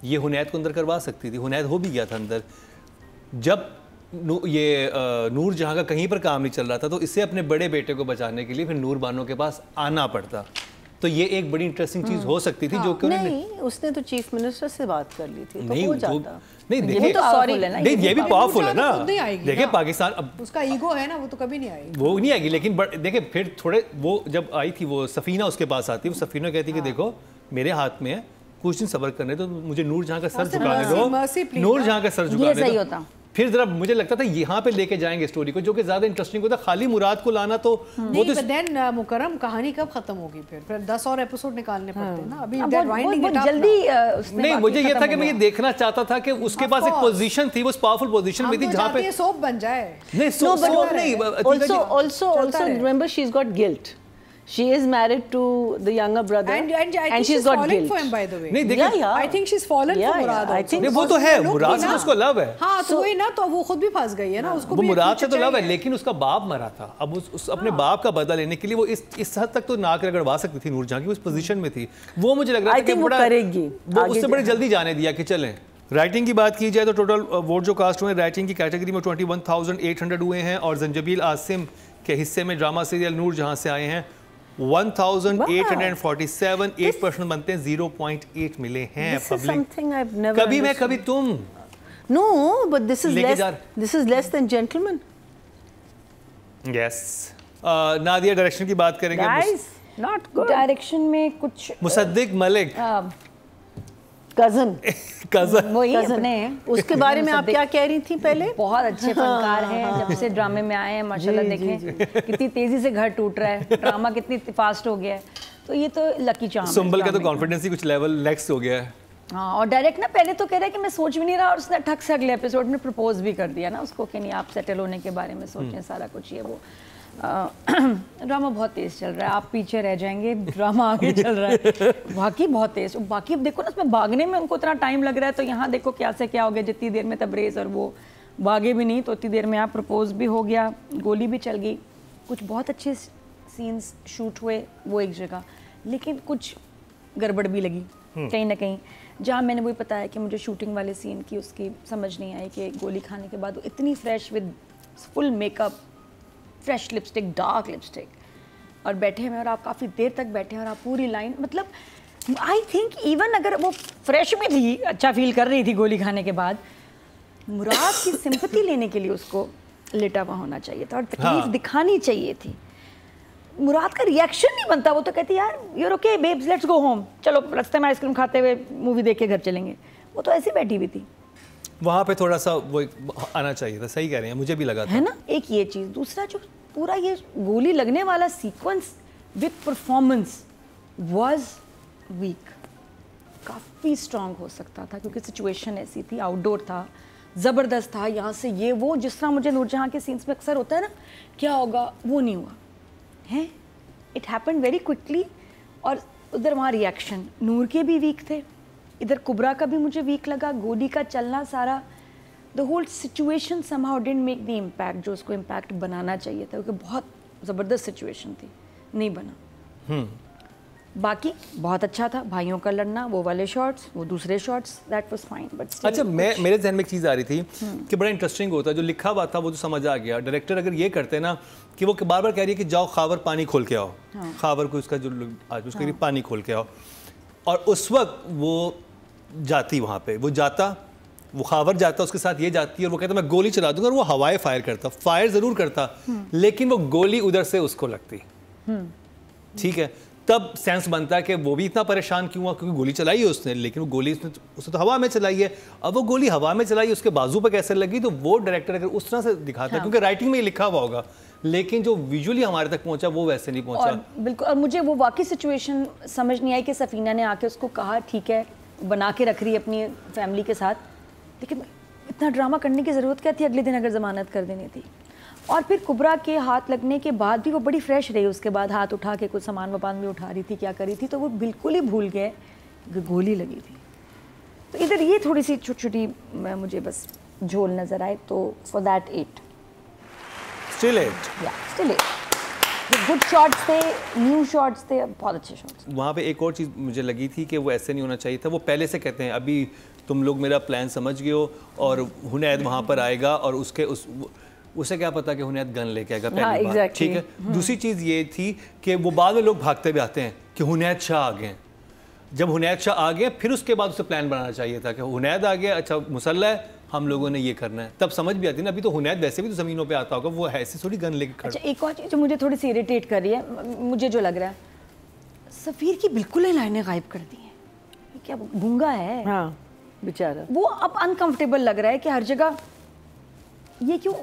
ये हुनैद को अंदर करवा सकती थी. हुनैद हो भी गया था अंदर. जब ये नूर जहाँ का कहीं पर काम नहीं चल रहा था तो इससे अपने बड़े बेटे को बचाने के लिए फिर नूर बानो के पास आना पड़ता. तो ये एक बड़ी इंटरेस्टिंग चीज हो सकती थी. जो कि नहीं, उसने तो चीफ मिनिस्टर से बात कर ली थी. नहीं, तो हो जाता. नहीं देखिए, नहीं ये भी पावरफुल है ना. देखिए पाकिस्तान अब उसका ईगो है ना, वो तो कभी नहीं आएगी. वो नहीं आएगी लेकिन देखिए फिर थोड़े वो जब आई थी वो सफीना उसके पास आती, वो सफीना कहती कि देखो मेरे हाथ में है, कुछ दिन सब्र करने तो मुझे नूर जहाँ का सर झुकाने दो, नूर जहाँ का सर झुकाने दो. फिर जरा मुझे लगता था यहाँ पे लेके जाएंगे स्टोरी को, जो कि ज्यादा इंटरेस्टिंग होता. खाली मुराद को लाना तो वो तो देन मुकरम कहानी कब खत्म होगी? फिर 10 और एपिसोड निकालने पड़ते हैं ना. अभी जल्दी नहीं, मुझे ये था कि मैं ये देखना चाहता था कि उसके पास एक पोजीशन थी, वो पावरफुल पोजीशन में थी जहाँ पे सोप बन जाए. नहीं सोप नहीं. Also remember she's got guilt. She is married to the younger brother, and she's got guilt. For him, by the way. नहीं देखिए, I think she's fallen for Murad. I think वो तो है, मुराद से उसको लव है. हाँ तो वही ना, तो वो खुद भी फंस गई है ना. उसको वो मुराद से तो लव है लेकिन उसका बाप मरा था. अब उस अपने बाप का बदला लेने के लिए वो इस हद तक तो नाक रगड़वा सकती थी नूरजहां की, उस पोजीशन में थी. वो मुझे लग रहा था कि बड़ा करेगी. वो उससे बड़े जल्दी जाने दिया कि चलें. राइटिंग की बात की जाए तो टोटल वोट जो कास्ट हुए राइटिंग की कैटेगरी में 21,800 हुए हैं और जंजबील आसिम के हिस्से में ड्रामा सीरियल नूरजहां से आए हैं 1847, 8% बनते हैं, 0.8 मिले हैं पब्लिक। कभी मैं कभी तुम। No, but this is less than gentleman. Yes. Nadia, direction की बात करेंगे। Guys, not good. डायरेक्शन में कुछ मुसद्दिक मलिक कजन वही अपने, उसके बारे में आप क्या कह रही थी पहले? बहुत अच्छे फनकार हैं, जब से ड्रामे में आए हैं माशाल्लाह। देखें कितनी तेजी से घर टूट रहा है, ड्रामा कितनी फास्ट हो गया है, तो ये तो लकी चार्म है। सुंबल का तो कॉन्फिडेंस ही कुछ लेवल नेक्स्ट हो गया है। हाँ, और डायरेक्ट ना पहले तो कह रहा है कि मैं सोच भी नहीं रहा, और उसने ठक से अगले एपिसोड में प्रपोज भी कर दिया ना उसको कि नहीं आप सेटल होने के बारे में सोचें, सारा कुछ ये वो। ड्रामा बहुत तेज चल रहा है, आप पीछे रह जाएंगे, ड्रामा आगे चल रहा है बाकी बहुत तेज। बाकी अब देखो ना, उसमें भागने में उनको इतना टाइम लग रहा है, तो यहाँ देखो क्या से क्या हो गया। जितनी देर में तबरेज़ और वो भागे भी नहीं, तो उतनी देर में आप प्रपोज भी हो गया, गोली भी चल गई। कुछ बहुत अच्छे सीन्स शूट हुए वो एक जगह, लेकिन कुछ गड़बड़ भी लगी कहीं ना कहीं। जहाँ मैंने वही पता है कि मुझे शूटिंग वाले सीन की उसकी समझ नहीं आई कि गोली खाने के बाद वो इतनी fresh with full makeup, fresh lipstick, dark lipstick, और बैठे हैं और आप काफ़ी देर तक बैठे हैं और आप पूरी लाइन, मतलब आई थिंक इवन अगर वो फ्रेश भी थी, अच्छा फील कर रही थी गोली खाने के बाद, मुराद की सिंपैथी लेने के लिए उसको लेटा हुआ होना चाहिए था और तकलीफ दिखानी चाहिए थी। मुराद का रिएक्शन नहीं बनता, वो तो कहती यार you're okay babes let's go home, चलो रास्ते में आइसक्रीम खाते हुए मूवी देख के घर चलेंगे। वो तो ऐसे बैठी हुई थी। वहाँ पे थोड़ा सा वो आना चाहिए था, सही कह रहे हैं, मुझे भी लगा था। है ना, एक ये चीज़। दूसरा जो पूरा ये गोली लगने वाला sequence with performance was weak. काफ़ी स्ट्रांग हो सकता था क्योंकि सिचुएशन ऐसी थी, आउटडोर था, ज़बरदस्त था, यहाँ से ये वो, जिस तरह मुझे नूरजहां के सीन्स में अक्सर होता है ना, क्या होगा वो नहीं हुआ है। It happened very quickly. और उधर वहाँ रिएक्शन नूर के भी वीक थे, इधर कुबरा का भी मुझे वीक लगा, गोली का चलना सारा, the whole situation somehow didn't make the impact जो उसको इम्पैक्ट बनाना चाहिए था, क्योंकि बहुत ज़बरदस्त सिचुएशन थी, नहीं बना। बाकी बहुत अच्छा था, भाइयों का लड़ना, वो वाले शॉट्स, वो दूसरे shots, that was fine. But अच्छा, मेरे ज़हन में एक चीज़ आ रही थी कि बड़ा इंटरेस्टिंग होता है, जो लिखा हुआ था वो तो समझ आ गया। डायरेक्टर अगर ये करते ना कि वो बार बार कह रही है कि जाओ खावर पानी खोल के आओ, खावर को उसका जो आज उसके लिए पानी खोल के आओ, और उस वक्त वो जाती वहाँ पे, वो जाता, वो खावर जाता, उसके साथ ये जाती है और वो कहता मैं गोली चला दूंगा, और वो हवाएं फायर करता, फायर ज़रूर करता, लेकिन वो गोली उधर से उसको लगती। ठीक है, तब सेंस बनता है कि वो भी इतना परेशान क्यों हुआ, क्योंकि गोली चलाई है उसने, लेकिन वो गोली उसने तो हवा में चलाई है। अब वो गोली हवा में चलाई, उसके बाजू पर कैसे लगी, तो वो डायरेक्टर अगर उस तरह से दिखाता है, क्योंकि राइटिंग में ये लिखा हुआ होगा, लेकिन जो विजुअली हमारे तक पहुंचा वो वैसे नहीं पहुंचा। बिल्कुल, और मुझे वो वाकई सिचुएशन समझ नहीं आई कि सफीना ने आके उसको कहा ठीक है बना के रख रही है अपनी फैमिली के साथ, लेकिन इतना ड्रामा करने की ज़रूरत क्या थी, अगले दिन अगर ज़मानत कर देनी थी। और फिर कुबरा के हाथ लगने के बाद भी वो बड़ी फ्रेश रही, उसके बाद हाथ उठा के कुछ सामान वामान भी उठा रही थी, क्या करी थी, तो वो बिल्कुल ही भूल गए कि गोली लगी थी। तो इधर ये थोड़ी सी छोटी छोटी मुझे बस झोल नज़र आए, तो for that 8 still 8 good shots थे, न्यू शॉट्स थे, बहुत अच्छे शॉट्स। वहाँ पे एक और चीज़ मुझे लगी थी कि वो ऐसे नहीं होना चाहिए था। वो पहले से कहते हैं अभी तुम लोग मेरा प्लान समझ गए हो, और हुनैद वहाँ पर आएगा, और उसे क्या पता कि हुनैद गन लेके आएगा पहली बार। ठीक है। दूसरी चीज़ ये थी कि वो बाद में लोग भागते भी आते हैं कि हुनैद शाह आ गए। जब हुनैद शाह आ गए फिर उसके बाद उसे प्लान बनाना चाहिए था कि हुनैद आ गया, अच्छा मुसल्ला है, हम लोगों ने ये करना है, तब समझ भी आती ना। अभी तो हुनैद वैसे भी तो ज़मीनों पे आता होगा, वो ऐसे थोड़ी गन लेके खड़ा। अच्छा, एक और चीज़ जो मुझे थोड़ी सी इरिटेट कर रही है, मुझे जो लग रहा है, सफ़ीर की बिल्कुल ही लाइनें गायब कर दी हैं। क्या गूंगा है? हाँ बेचारा, वो अब अनकंफर्टेबल लग रहा है कि हर जगह ये क्यों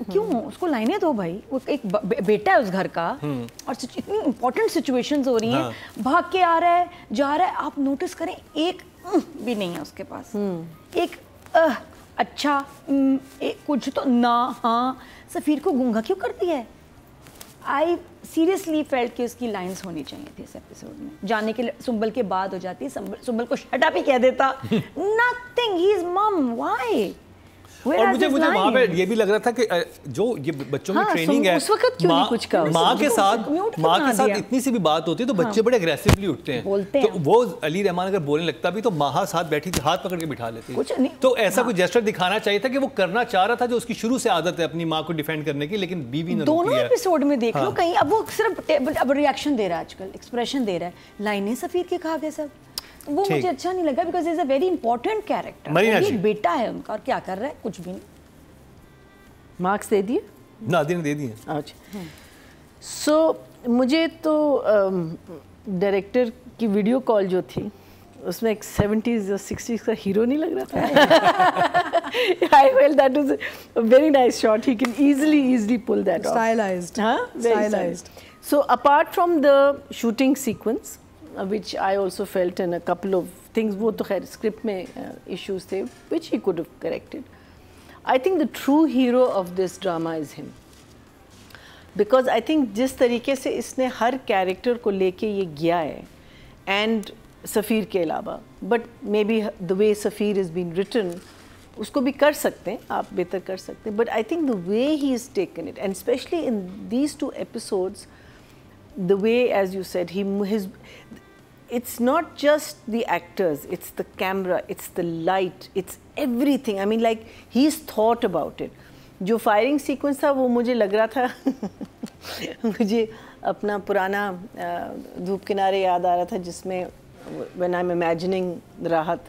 उसको लाइनें दो भाई, वो एक बेटा है उस घर का, और इतनी इंपॉर्टेंट सिचुएशंस हो रही हैं, भाग के आ रहा है, जा रहा है, आप नोटिस करें एक भी नहीं है उसके पास, एक अच्छा कुछ तो ना, हाँ। सफ़ीर को गूंगा क्यों कर दिया है? आई सीरियसली फेल्ट कि उसकी लाइंस होनी चाहिए थी इस एपिसोड में, जाने के लिए सुंबल के बाद हो जाती, सुंबल को शट अप ही कह देता। नथिंग, ही इज मम, व्हाई? और मुझे वहाँ पे ये भी लग रहा था कि जो ये बच्चों की ट्रेनिंग है, माँ के साथ इतनी सी भी बात होती है तो बच्चे बड़े अग्रेसिवली उठते हैं, तो वो अली रहमान अगर बोलने लगता भी तो माँ साथ बैठी थी, हाथ पकड़ के बिठा लेती। तो ऐसा कोई जेस्चर दिखाना चाहिए था कि वो करना चाह रहा था, जो उसकी शुरू से आदत है अपनी माँ को डिफेंड करने की, लेकिन बीवी ने दोनों एपिसोड में देख लो कहीं, अब वो सिर्फ अब रिएक्शन दे रहा है, आजकल एक्सप्रेशन दे रहा है, लाइनें सफीर के खा गए सब, वो मुझे अच्छा नहीं लगा, because is a very important character, ये बेटा है उनका, और क्या कर रहा है, कुछ भी नहीं। मार्क्स दे दिए? नादिर ने दे दिए। अच्छा, सो मुझे तो डायरेक्टर की वीडियो कॉल जो थी उसमें एक 70s और 60s का हीरो नहीं लग रहा था। I felt that was a very nice shot. He can easily pull that off. Stylized. Stylized. So apart from the shooting sequence, which I also felt in a couple of things, वो तो खैर script में issues थे, which he could have corrected. I think the true hero of this drama is him. Because I think जिस तरीके से इसने हर character को लेके ये गया है, and सफ़ीर के अलावा, but maybe the way Safeer is been written उसको भी कर सकते हैं, आप बेहतर कर सकते हैं, but I think the way he is taken it, and specially in these 2 episodes, the way as you said his, it's not just the actors, it's the camera, it's the light, it's everything. I mean, like, he's thought about it. जो firing sequence था वो मुझे लग रहा था मुझे अपना पुराना धूप किनारे याद आ रहा था, जिसमें when I'm imagining राहत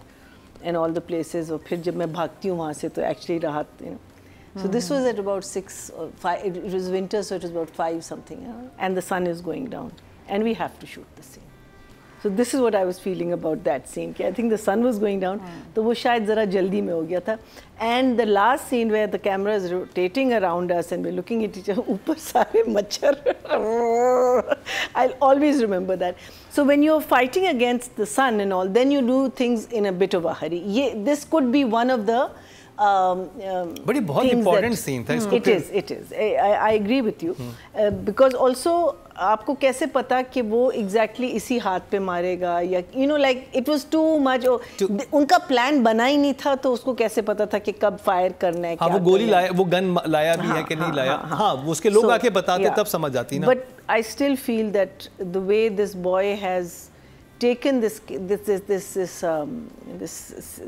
and all the places, और फिर जब मैं भागती हूँ वहाँ से तो actually राहत, you know. So this was at about 6 or 5, it was winter, so it was about 5 something, and the sun is going down and we have to shoot the scene. So this is what I was feeling about that scene. I think the sun was going down, तो वो शायद ज़रा जल्दी में हो गया था. And the last scene where the camera is rotating around us and we're looking at each other, ऊपर सारे मच्छर. I'll always remember that. So when you're fighting against the sun and all, then you do things in a bit of a hurry. This could be one of the बड़ी बहुत important scene था इसको. It is. I agree with you. Because also आपको कैसे पता कि वो exactly इसी हाथ पे मारेगा, या you know, like it was too much. उनका प्लान बना ही नहीं था, तो उसको कैसे पता था कि कब फायर करना है. हाँ, वो गोली लाया, वो गन लाया भी है कि नहीं लाया. हाँ, उसके लोग आके बताते तब समझ जाती ना. But I still feel that the way this boy has taken this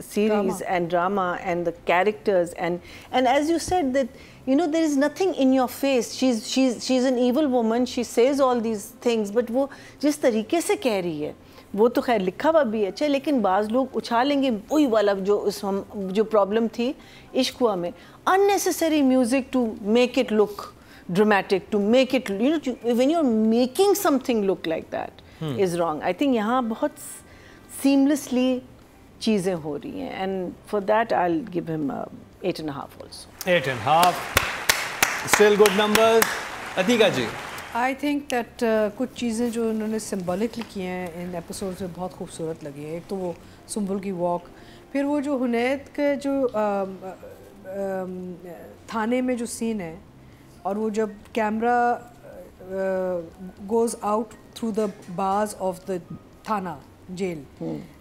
series and drama and the characters, and as you said that, you know, there is nothing in your face. She's an evil woman. She says all these things, but वो जिस तरीके से कह रही है, वो तो खैर लिखा हुआ भी है अच्छा, लेकिन बाज़ लोग उछालेंगे वही वाला जो प्रॉब्लम थी इश्क हुआ में, unnecessary music to make it look dramatic, to make it, you know, when you're making something look like that is wrong. I think यहाँ बहुत seamlessly चीज़ें हो रही हैं, and for that I'll give him 8.5 also. 8.5. Still good numbers. Atika ji. I think that कुछ चीज़ें जो उन्होंने symbolically की हैं इन episodes में बहुत खूबसूरत लगी हैं. एक तो वो सुंबुल की walk, फिर वो जो हुनैत के जो थाने में जो scene है, और वो जब camera goes out through the bars of the thana jail,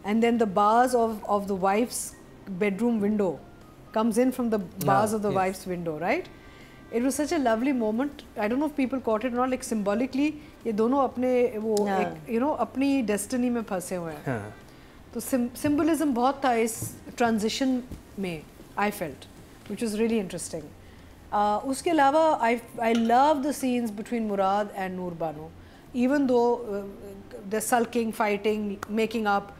and then the bars of the wife's bedroom window comes in from the bars of the wife's window, right? It was such a lovely moment. I don't know if people caught it or not. Like symbolically, ये दोनों अपने वो एक, you know, अपनी destiny में फंसे हुए हैं. तो symbolism बहुत था इस transition में, I felt, which was really interesting. उसके अलावा I love the scenes between Murad and Noor Bano. Even though they're sulking, fighting, making up,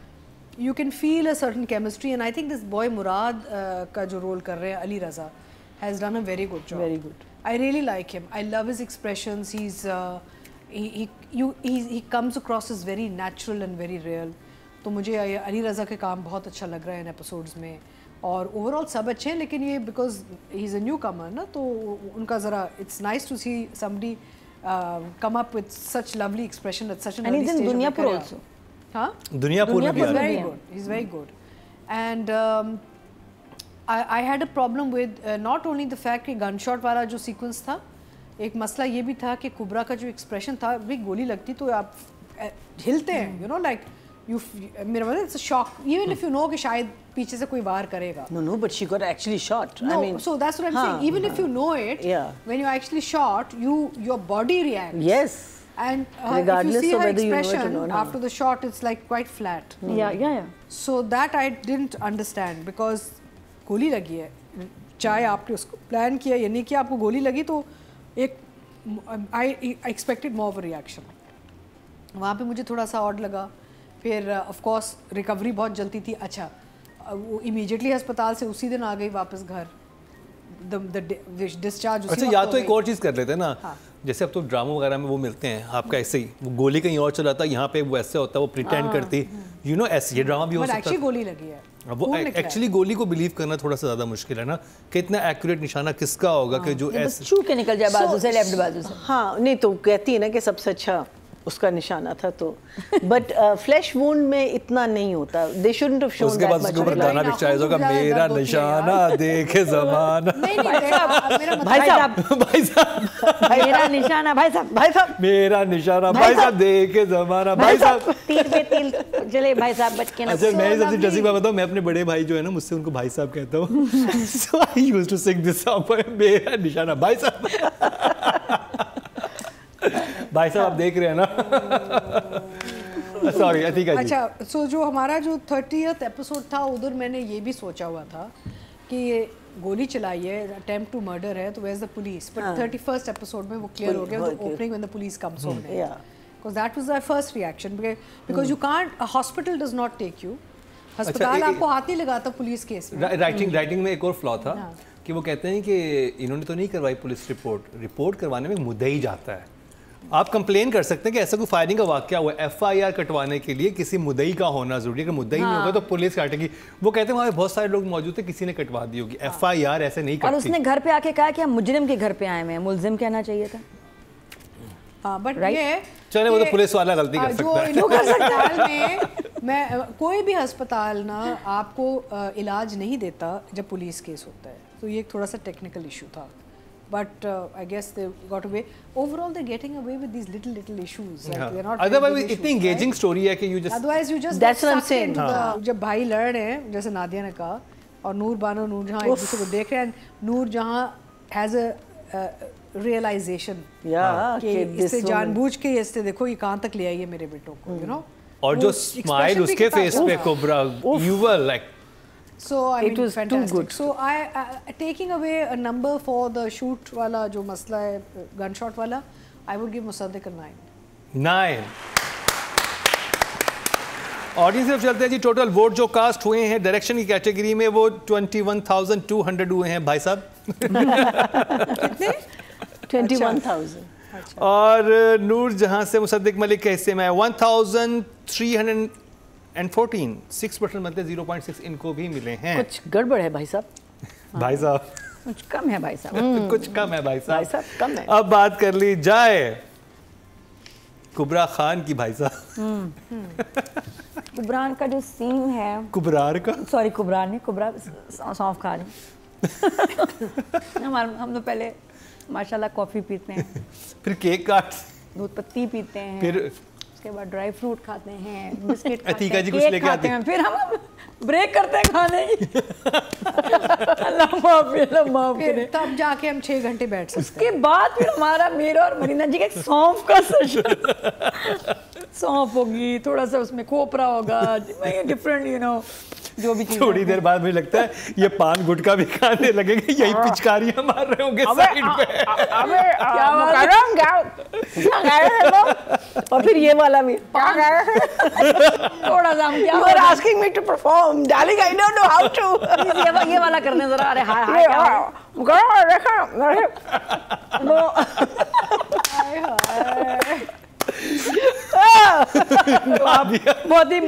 you can feel a certain chemistry, and I think this boy Murad का जो role कर रहे हैं Ali Raza has done a very good job. Very good. I really like him. I love his expressions. He comes across as very natural and very real. तो मुझे अली रज़ा के काम बहुत अच्छा लग रहा है इन episodes में. और ओवरऑल सब अच्छे हैं, लेकिन ये because he is a newcomer ना, तो उनका ज़रा it's nice to see somebody come up with such lovely expression at such an early stage. Duniyapur also. हाँ, दुनियापुर में भी very good, he is very good. And I had a problem with not only the fact कि gunshot वाला जो sequence था, एक मसला ये भी था कि कुबरा का जो एक्सप्रेशन था, भी गोली लगती तो आप हिलते हैं, यू नो, लाइक मेरा मतलब it's a shock even if you know कि शायद पीछे से कोई वार करेगा. No, but she got actually shot. No, I mean, so that's what I'm saying. Even if you know it, when you're actually shot, your body reacts. Yes. And regardless if you see of her whether you know it or expression not. after the shot, it's like quite flat. Yeah. So that I didn't understand because गोली लगी है. चाहे आपने उसको plan किया या नहीं किया, आपको गोली लगी तो एक I expected more of a reaction. वहाँ पे मुझे थोड़ा सा ऑड लगा. फिर ऑफ कोर्स रिकवरी बहुत जल्दी थी. अच्छा वो इमीडिएटली अस्पताल से उसी दिन आ गई वापस घर. डिस्चार्ज. अच्छा या तो एक और चीज़ कर लेते हैं ना. हाँ. जैसे अब तो ड्रामा वगैरह में वो मिलते हैं आपका ऐसे ही, वो गोली कहीं और चलाता है, यहाँ पे वो ऐसे होता है, वो प्रिटेंड करती, यू नो ऐसे. ये ड्रामा भी हो सकता है. गोली लगी है. वो एक्चुअली गोली को बिलीव करना थोड़ा सा ज़्यादा मुश्किल है ना कि इतना एक्यूरेट निशाना किसका होगा कि जो ऐसे छू के निकल जाए बाजू से, लेफ्ट बाजू से. हाँ नहीं तो कहती है ना कि सबसे अच्छा उसका निशाना था तो. बट फ्लैश वुंड में इतना नहीं होता. दे shouldn't have shown that much. उसके ऊपर गाना पिक्चराइज होगा, मेरा निशाना देखे ज़माना. भाई साहब मेरा निशाना, भाई साहब मेरा निशाना, भाई साहब देखे ज़माना, भाई साहब तीर पे तीर चले, भाई साहब बच के ना. अच्छा मैं सबसे इंटरेस्टिंग बात बताऊं, मैं अपने बड़े भाई जो है ना, मुझसे उनको भाई साहब कहता हूँ. So I used to sing this song, मेरा निशाना भाई साहब. भाई साहब आप देख रहे हैं ना. सॉरी अतिका जी. अच्छा सो जो हमारा जो 30th एपिसोड था उधर मैंने ये भी सोचा हुआ था कि ये गोली चलाई है, अटेम्प्ट टू मर्डर है, तो where is the police. But 31st episode में वो क्लियर हो गया, the opening when the police comes home. Because that was the first reaction, because you can't, a hospital does not take you. अस्पताल आपको हाथ नहीं लगाता पुलिस केस में. राइटिंग में एक और फ्लॉ था कि वो कहते हैं कि इन्होंने तो नहीं करवाई पुलिस रिपोर्ट करवाने में मुद्दई जाता है. आप कंप्लेन कर सकते हैं कि ऐसा कोई फायरिंग का वाकया हुआ है, एफआईआर कटवाने के लिए किसी मुद्दई का होना जरूरी है. अगर मुद्दई नहीं होगा तो पुलिस काटेगी. वो कहते हैं वहाँ पे बहुत सारे लोग मौजूद थे, किसी ने कटवा दी होगी. एफआईआर ऐसे नहीं करती. और उसने घर पे आके कहा कि हम मुजरिम के घर पे आए हैं, मुलजिम कहना चाहिए था. हाँ बट ये चले वो तो पुलिस वाला गलती कर सकता है. जो अस्पताल में मैं कोई भी अस्पताल ना आपको इलाज नहीं देता जब पुलिस केस होता है, तो ये थोड़ा सा टेक्निकल इशू था. But I guess they got away. Overall, they're getting away with these little issues. Like they're not. Otherwise, इतनी engaging story है कि you just. Otherwise, you just. That's what I'm saying. जब भाई लड़ रहे हैं, जैसे नादिया ने कहा, और नूर बानो नूर जहाँ एक दूसरे को देख रहे हैं, नूर जहाँ has a realization. कि इससे जानबूझ के इससे देखो ये कहाँ तक ले आई है मेरे बेटों को, you know. और जो smile उसके face पे cobra, you were like. So I mean, it was fantastic. too good. So I taking away a number for the shoot वाला जो मसला है gunshot वाला, I would give Mossadegh 9. Audience से चलते हैं जी. टोटल वोट जो कास्ट हुए हैं डायरेक्शन की कैटेगरी में वो 21,200 हुए हैं भाई साहब. कितने? 21,000. और नूर जहां से मुसद्दिक मलिक के हिस्से में 1,314. 6% मतलब 0.6 इनको भी मिले हैं. कुछ गड़बड़ है भाई साहब. भाई साहब कुछ कम है भाई साहब. कुछ कम है भाई साहब. भाई साहब कम है. अब बात कर ली जाए कुबरा खान की भाई साहब. कुबरान का जो सीन है, कुबरार का, सॉरी कुबरान नहीं, कुबरा सौंफ खा रही. हम तो पहले माशाल्लाह कॉफ़ी पीते हैं, फिर केक काट, दूध पत्ती पीते हैं, फिर उसके बाद ड्राई फ्रूट खाते हैं, बिस्किट खाते अतीका हैं, जी कुछ केक लेके खाते आते हैं, फिर हम ब्रेक करते हैं खाने की. अल्लाह माफ करे. तब जाके हम 6 घंटे बैठ सकते हैं. उसके बाद फिर हमारा, मेरा और मरीना जी का एक सौंफ का सेशन. सौंफ होगी, थोड़ा सा उसमें खोपरा होगा, डिफरेंट यू नो जो भी चीज़. थोड़ी देर बाद मुझे लगता है ये पान गुटखा भी खाने लगेंगे, यही पिचकारियां मार रहे होंगे साइड पे. अबे क्या और फिर ये वाला भी थोड़ा सा हम क्या You are asking me to perform, darling. I don't know how to. ये वाला करने जरा. अरे हाय हाय बहुत ही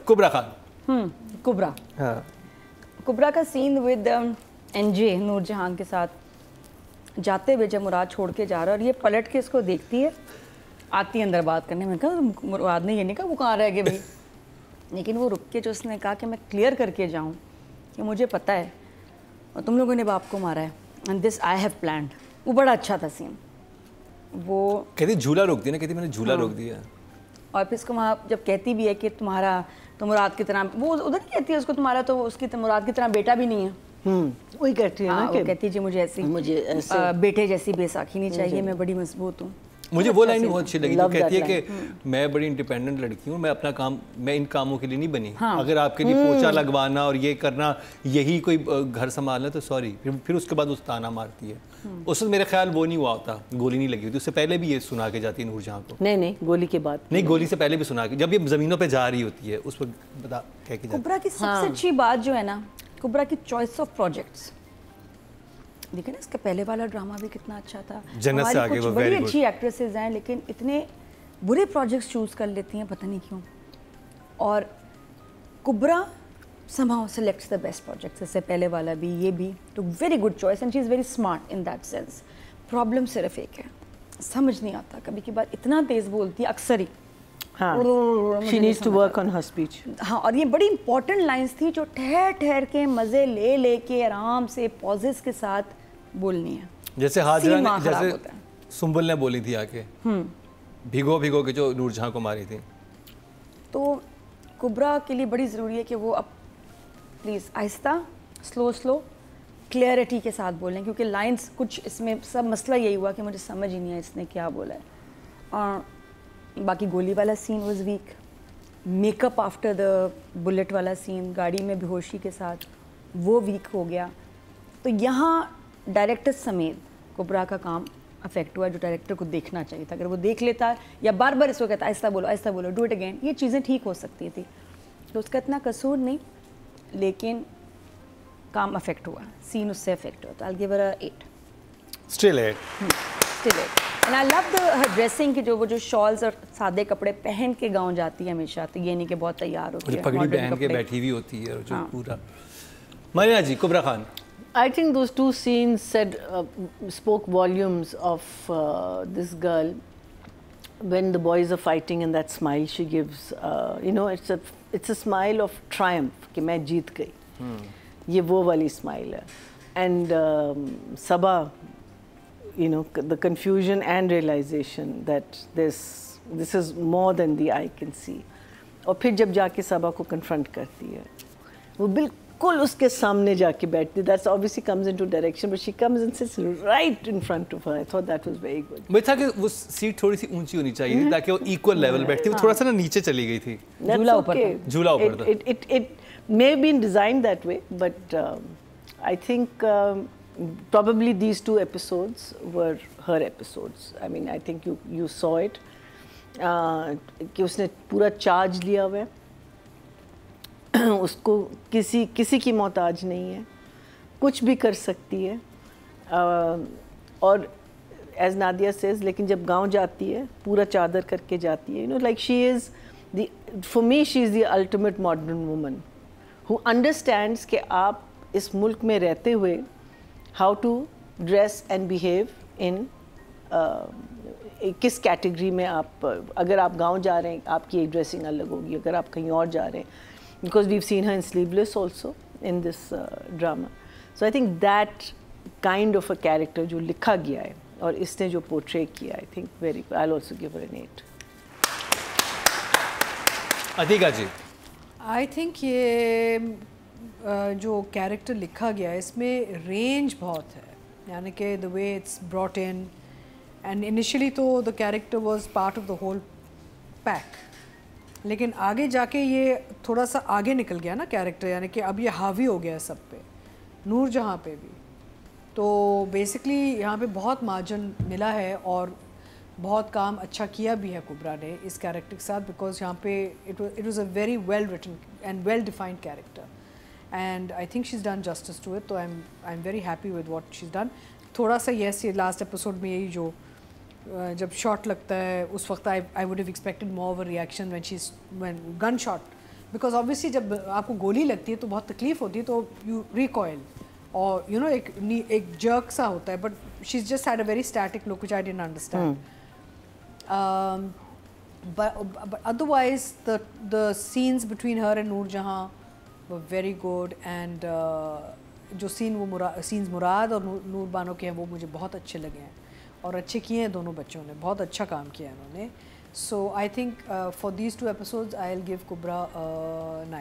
कुबरा खान. कुबरा. हाँ. कुबरा का सीन विद एनजे नूरजहां के साथ जाते हुए जब मुराद छोड़ के जा रहा है और ये पलट के इसको देखती है, आती है अंदर बात करने में. कहा मुराद ने ये नहीं कहा वो कहाँ रह गए भाई, लेकिन वो रुक के जो उसने कहा कि मैं क्लियर करके जाऊँ कि मुझे पता है और तुम लोगों ने बाप को मारा है and this I have planned. वो बड़ा अच्छा था सीन. वो कहती झूला रोक दिया ना, कहती मैंने झूला रोक दिया. और फिर इसको वहाँ जब कहती भी है कि तुम्हारा तो मुराद की तरह, वो उधर नहीं कहती है उसको तुम्हारा तो उसकी मुराद की तरह बेटा भी नहीं है। वही कहती है ना कि कहती जी मुझे ऐसे बेटे जैसी बेसाखी नहीं चाहिए, मैं बड़ी मजबूत हूँ। मुझे वो लाइन बहुत अच्छी लगी, जो कहती है कि मैं बड़ी इंडिपेंडेंट लड़की हूँ, मैं अपना काम, मैं इन कामों के लिए नहीं बनी। अगर आपके लिए पोछा लगवाना और ये करना यही कोई घर संभालना तो सॉरी। फिर उसके बाद उस ताना मारती है। उस वक्त मेरे ख्याल वो नहीं हुआ होता, गोली नहीं लगी होती, उससे पहले भी ये सुना के जाती है नूरजहां को। नहीं गोली के बाद नहीं, गोली से पहले भी सुना के, जब ये जमीनों पे जा रही होती है उस वक्त बता कह के। कुबरा की सबसे अच्छी बात जो है ना, कुबरा की चॉइस ऑफ प्रोजेक्ट्स। देखिए ना, इसका पहले वाला ड्रामा भी कितना अच्छा था। जन्नत से आगे वो बड़ी अच्छी एक्ट्रेसेस हैं, लेकिन इतने बुरे प्रोजेक्ट्स चूज कर लेती हैं, पता नहीं क्यों। और कुबरा somehow selects the best projects. इससे पहले वाला भी, ये भी तो very good choice and she is very smart in that sense. Problem सिर्फ एक है, समझ नहीं आता कभी की बात, इतना तेज बोलती है अक्सर ही। हाँ, she needs to work on her speech. हाँ, और ये बड़ी इंपॉर्टेंट लाइंस थी जो ठहर ठहर के मजे ले लेके आराम से पॉजेस के साथ बोलनी है। जैसे हाजरा ने, जैसे सुंबुल ने बोली थी आके, भिगो भिगो के जो नूरजहां को मारी थी। तो कुबरा के लिए बड़ी ज़रूरी है कि वो अब प्लीज़ आहिस्ता, स्लो क्लियरिटी के साथ बोलें, क्योंकि लाइंस कुछ इसमें सब मसला यही हुआ कि मुझे समझ ही नहीं आया इसने क्या बोला है। और बाकी गोली वाला scene was weak, makeup after the bullet वाला सीन गाड़ी में बेहोशी के साथ, वो वीक हो गया। तो यहाँ डायरेक्टर समेत कुबरा का काम अफेक्ट हुआ, जो डायरेक्टर को देखना चाहिए था। अगर वो देख लेता या बार बार इसको कहता आहिस्ता बोलो, डू इट अगेन, ये चीज़ें ठीक हो सकती थी। तो उसका इतना कसूर नहीं, लेकिन काम अफेक्ट हुआ, सीन उससे अफेक्ट हुआ। तो I give her 8। Still 8। And I love the her dressing की, जो वो जो शॉल्स और सादे कपड़े पहन के गाँव जाती है हमेशा, तो ये नहीं कि बहुत तैयार होती है, पगड़ी पहन के बैठी हुई होती है, और जो पूरा। मरीना जी, कुबरा Khan. I think those two scenes spoke volumes of this girl when the boys are fighting, and that smile she gives. You know, it's a smile of triumph कि मैं जीत गई. ये वो वाली smile है. And Sabah, you know, the confusion and realization that this is more than the eye can see. और फिर जब जाके सबा को confront करती है, वो बिल्कुल उसके सामने जाके बैठती है. That obviously comes into direction, but she comes and sits right in front of her. I thought that was very good. मैं था कि वो सीट थोड़ी सी ऊंची होनी चाहिए ताकि वो equal level बैठती. वो थोड़ा सा ना नीचे चली गई थी. झूला ऊपर था. झूला ऊपर था. It may have been designed that way, but I think probably these two episodes were her episodes. I mean, I think you saw it. कि उसने पूरा चार्ज लिया हुआ है. उसको किसी की मोहताज नहीं है, कुछ भी कर सकती है. और एज नादिया सेज, लेकिन जब गांव जाती है पूरा चादर करके जाती है. You know, like she is the, for me she is the ultimate modern woman who understands कि आप इस मुल्क में रहते हुए how to dress and behave in किस कैटेगरी में आप, अगर आप गांव जा रहे हैं आपकी एक ड्रेसिंग अलग होगी, अगर आप कहीं और जा रहे हैं, because we've seen her in sleeveless also in this drama. So I think that kind of a character जो लिखा गया है और इसने जो पोर्ट्रे किया, I think very good. I will also give her an 8. Atika ji, I think ये जो कैरेक्टर लिखा गया है इसमें रेंज बहुत है, यानी कि the way it's brought in. And initially तो the character was part of the whole pack, लेकिन आगे जाके ये थोड़ा सा आगे निकल गया ना कैरेक्टर, यानी कि अब ये हावी हो गया सब पे, नूरजहां पे भी. तो बेसिकली यहाँ पे बहुत मार्जिन मिला है और बहुत काम अच्छा किया भी है कुबरा ने इस कैरेक्टर के साथ, बिकॉज यहाँ पे it was a very well written and well defined character. And I think she is done justice to it. तो I am very happy with what she is done. थोड़ा सा येस, ये last episode में यही जो जब shot लगता है उस वक्त I would have expected more of a reaction when gun shot, because obviously जब आपको गोली लगती है तो बहुत तकलीफ होती है, तो यू रिकॉयल और यू नो एक जर्क सा होता है. But she is just had a very static look which I didn't understand. But otherwise the scenes between her and Noorjahan were very good. And जो सीन्स मुराद और नूर बानो के हैं वो मुझे बहुत अच्छे लगे हैं और अच्छे किए हैं दोनों बच्चों ने, बहुत अच्छा काम किया है उन्होंने. So I think for these 2 episodes I'll give Kubra 9.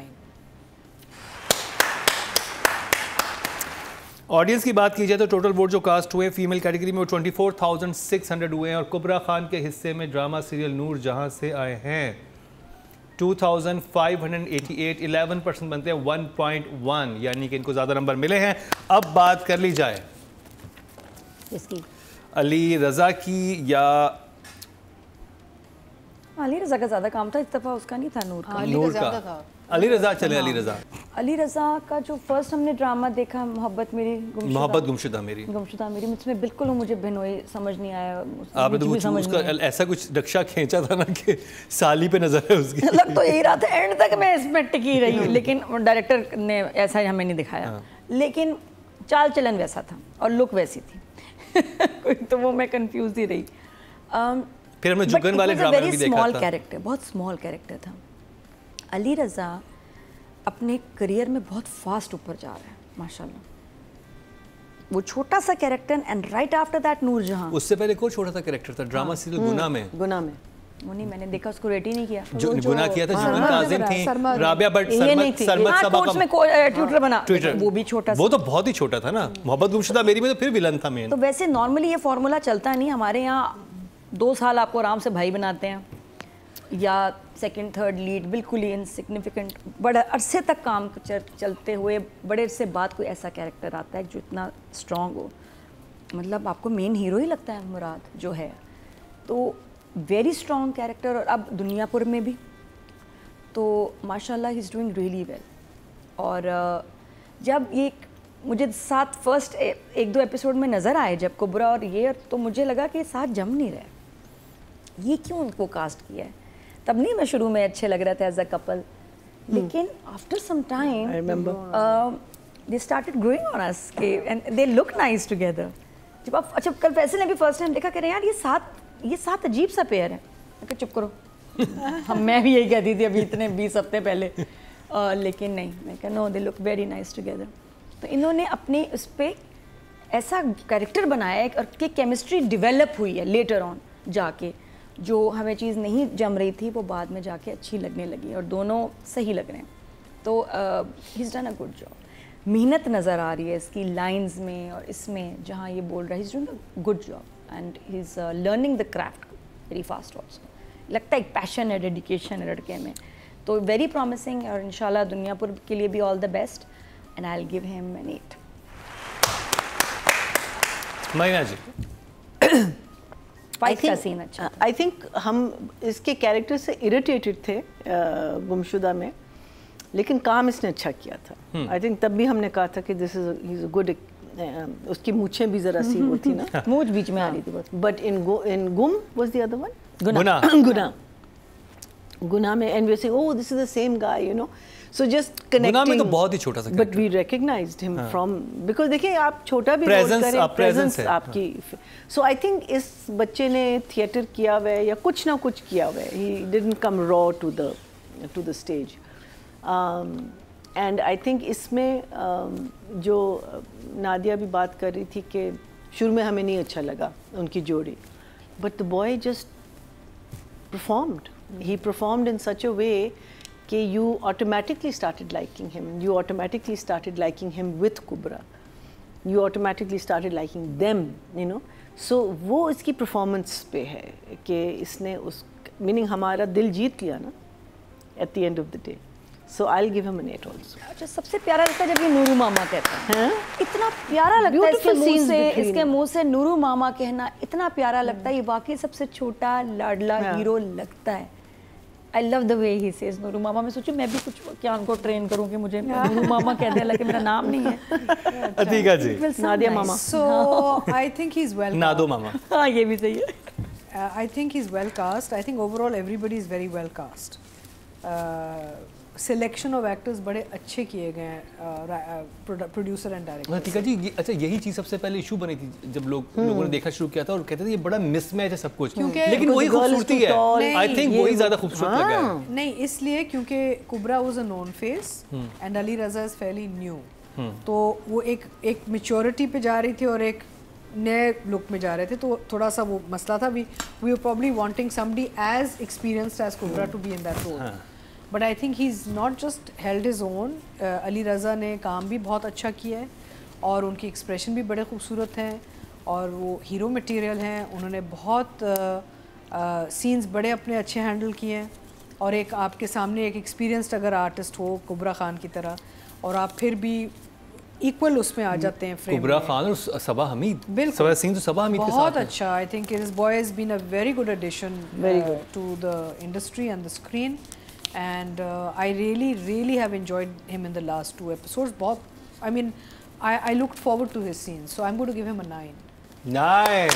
Audience की बात की जाए तो टोटल वोट जो कास्ट हुए फीमेल कैटेगरी में वो 24,600 हुए हैं और कुबरा खान के हिस्से में ड्रामा सीरियल नूर जहां से आए हैं 2,588, 11% बनते हैं 1.1, यानी कि इनको ज़्यादा नंबर मिले हैं। अब बात कर ली जाए इसकी अली रज़ा की या अली रज़ा का ज़्यादा काम था, इस दफ़ा उसका नहीं था, नूर का। नूर का अली रज़ा चले। अली रज़ा का जो फर्स्ट हमने ड्रामा देखा मोहब्बत गुमशुदा मेरी मुझमें बिल्कुल मुझे भिनोई समझ नहीं आया। आपने तो उसका ऐसा कुछ नक्शा खींचा था ना कि साली पे नजर है उसकी। लग तो यही रहा था, एंड तक मैं इसमें टिकी रही लेकिन डायरेक्टर ने ऐसा हमें नहीं दिखाया। लेकिन चाल चलन वैसा था और लुक वैसी थी तो वो मैं कंफ्यूज ही रही। फिर हमने जुगन वाले ड्रामा में भी देखा था। कैरेक्टर, बहुत स्मॉल कैरेक्टर था। अली रज़ा अपने करियर में बहुत फास्ट ऊपर जा रहा है माशाल्लाह। वो छोटा सा character and right after that Noorjahan. उससे पहले कोई छोटा सा कैरेक्टर था ड्रामा सीरियल गुना में। वो नहीं मैंने देखा, उसको रेट ही नहीं किया। जो गुना किया था जुगन काजिम थी, राबिया भट्ट, सरमत सबा का ट्यूटर बना, वो भी छोटा सा। वो तो बहुत ही छोटा था ना। मोहब्बत गुमशुदा मेरी में तो फिर विलन था मेन। तो वैसे नॉर्मली ये फॉर्मूला चलता नहीं हमारे यहाँ, 2 साल आपको आराम से भाई बनाते हैं या सेकंड थर्ड लीड बिल्कुल ही इनसिग्निफिकेंट, बड़े अरसे तक काम चलते हुए बड़े अरसे बाद कोई ऐसा कैरेक्टर आता है जो इतना स्ट्रॉन्ग हो, मतलब आपको मेन हीरो ही लगता है मुराद जो है। तो वेरी स्ट्रॉन्ग कैरेक्टर, और अब दुनियापुर में भी तो माशाल्लाह he is doing really well. और जब ये मुझे साथ फर्स्ट 1-2 एपिसोड में नज़र आए जब कुबरा और ये, तो मुझे लगा कि साथ जम नहीं रहे, ये क्यों उनको कास्ट किया है। तब नहीं, मैं शुरू में अच्छे लग रहे थे एज अ कपल, लेकिन after some time I remember they started growing on us and they look nice together. जब आप अच्छा कल फैसल ने भी फर्स्ट टाइम देखा, कह रहे यार ये साथ अजीब सा पेयर है। मैं चुप करो मैं भी यही कहती थी अभी इतने 20 हफ्ते पहले, लेकिन नहीं, मैं कहा no they look very nice together. तो इन्होंने अपने उस पर ऐसा कैरेक्टर बनाया है और कि केमिस्ट्री डेवलप हुई है लेटर ऑन जाके, जो हमें चीज़ नहीं जम रही थी वो बाद में जाके अच्छी लगने लगी और दोनों सही लग रहे हैं। तो he is done a good job. मेहनत नज़र आ रही है इसकी लाइंस में और इसमें जहाँ ये बोल रहा है, he is doing a good job and he is learning the craft very fast also. लगता है एक पैशन है, डेडिकेशन है लड़के में, तो वेरी प्रॉमिसिंग। और इंशाल्लाह दुनियापुर के लिए भी all the best and I will give him an 8। मैना जी आई थिंक हम इसके कैरेक्टर से इरिटेटेड थे गुमशुदा में, लेकिन काम इसने अच्छा किया था। आई थिंक तब भी हमने कहा था कि दिस इज अ गुड, उसकी मूछें भी जरा सी वो थी ना, मूछ बीच में आ रही थी बस। बट इन गुम was the other one Gunah में, and we say oh this is the same guy, you know, so just connecting. Gunah में तो बहुत ही छोटा सा, but we recognised him from, because देखिए आप छोटा भी रोल करें, प्रेजेंस आपकी। सो आई थिंक इस बच्चे ने थिएटर किया हुआ है या कुछ ना कुछ किया हुआ है, he didn't come raw to the stage. And I think इसमें जो नादिया भी बात कर रही थी कि शुरू में हमें नहीं अच्छा लगा उनकी जोड़ी, but the boy just performed, he performed in such a way कि you automatically started liking him, you automatically started liking him with Kubra, you automatically started liking them, you know. So वो इसकी performance पे है कि इसने उस meaning हमारा दिल जीत लिया ना at the end of the day. So I'll give him an 8 also. अच्छा, सबसे प्यारा लगता है जब ये नूरू मामा कहता है, इतना प्यारा लगता है इसके मुंह से नूरू मामा कहना, इतना प्यारा लगता है। ये वाकई सबसे छोटा लाडला हीरो लगता है। I love the way he says Nooru मामा। मैं सोचूं मैं भी कुछ क्या उनको ट्रेन करूं कि मुझे नूरू मामा कह दे, लेकिन मेरा नाम नहीं है। अतीका जी, नादिया मामा। So I think he's well cast. नादो मामा। हाँ, ये भी सही है। I think he's well cast. I think overall everybody is very well cast. Selection of actors बड़े अच्छे किए गए हैं प्रोड्यूसर एंड डायरेक्टर। ठीक है जी। अच्छा, यही चीज़ सबसे पहले इशू बनी थी जब लोगों ने देखना शुरू किया था और कहते थे ये बड़ा मिसमैच है सब कुछ, लेकिन वही खूबसूरती है। आई थिंक वही ज़्यादा खूबसूरत लगा है। नहीं, इसलिए क्योंकि Kubra was a known face and Ali Raza is fairly new, तो वो एक मैच्योरिटी पे जा रही थी और एक नए लुक में जा रहे थे, तो थोड़ा सा वो मसला था। We were probably wanting somebody as experienced as Kubra to be in that role, but I think he is not just held his own. Ali Raza ने काम भी बहुत अच्छा किया है और उनकी एक्सप्रेशन भी बड़े खूबसूरत हैं और वो हीरो मटेरियल हैं। उन्होंने बहुत सीन्स बड़े अपने अच्छे हैंडल किए हैं और एक आपके सामने एक एक्सपीरियंस्ड अगर आर्टिस्ट हो कुबरा खान की तरह और आप फिर भी इक्वल उसमें आ जाते हैं फ्रेम। कुबरा खान और सबा हमीद, बिल्कुल सीन तो सबा हमीद के साथ बहुत अच्छा। I think his boy has been a very good addition to the industry and the screen and I really have enjoyed him in the last 2 episodes. बहुत I mean I looked forward to his scenes, so I'm going to give him a 9. 9।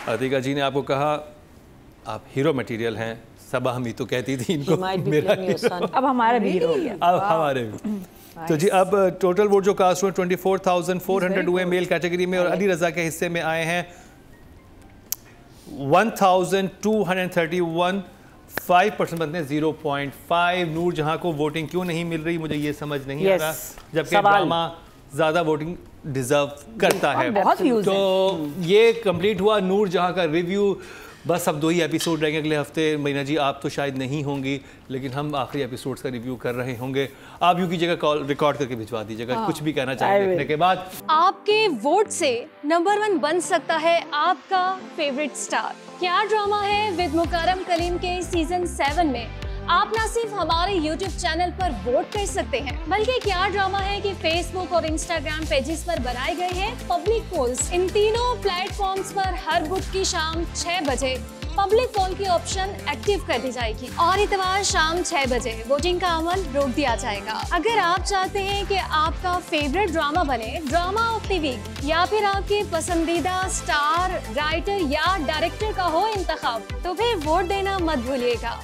Atika जी ने आपको कहा आप hero material हैं, सबा हमीद तो कहती थी इनको मेरा अब हमारा भी हीरो हो गया। अब हमारे भी। तो जी अब टोटल वोट जो कास्ट हुए 24,400 हुए मेल कैटेगरी में और अली रज़ा के हिस्से में आए हैं 1,231। 5% बनते हैं 0.5। नूर जहां को वोटिंग क्यों नहीं मिल रही, मुझे ये समझ नहीं आ रहा, जबकि ड्रामा ज़्यादा वोटिंग डिजर्व करता है। तो ये कंप्लीट हुआ नूर जहां का रिव्यू। बस अब 2 ही एपिसोड रहेंगे अगले हफ्ते। महीना जी आप तो शायद नहीं होंगी, लेकिन हम आखिरी एपिसोड्स का रिव्यू कर रहे होंगे। आप यूं कीजिएगा, कॉल रिकॉर्ड करके भिजवा दीजिएगा कुछ भी कहना चाहिए देखने के बाद। आपके वोट से नंबर 1 बन सकता है आपका फेवरेट स्टार। क्या ड्रामा है विद मुकरम कलीम के सीजन 7 में आप न सिर्फ हमारे YouTube चैनल पर वोट कर सकते हैं, बल्कि क्या ड्रामा है कि Facebook और Instagram पेजेस पर बनाए गए हैं पब्लिक पोल्स। इन तीनों प्लेटफॉर्म्स पर हर बुध की शाम 6 बजे पब्लिक पोल की ऑप्शन एक्टिव कर दी जाएगी और इतवार शाम 6 बजे वोटिंग का अमल रोक दिया जाएगा। अगर आप चाहते हैं कि आपका फेवरेट ड्रामा बने ड्रामा ऑफ द वीक या फिर आपके पसंदीदा स्टार, राइटर या डायरेक्टर का हो इंतखाब, तो फिर वोट देना मत भूलिएगा।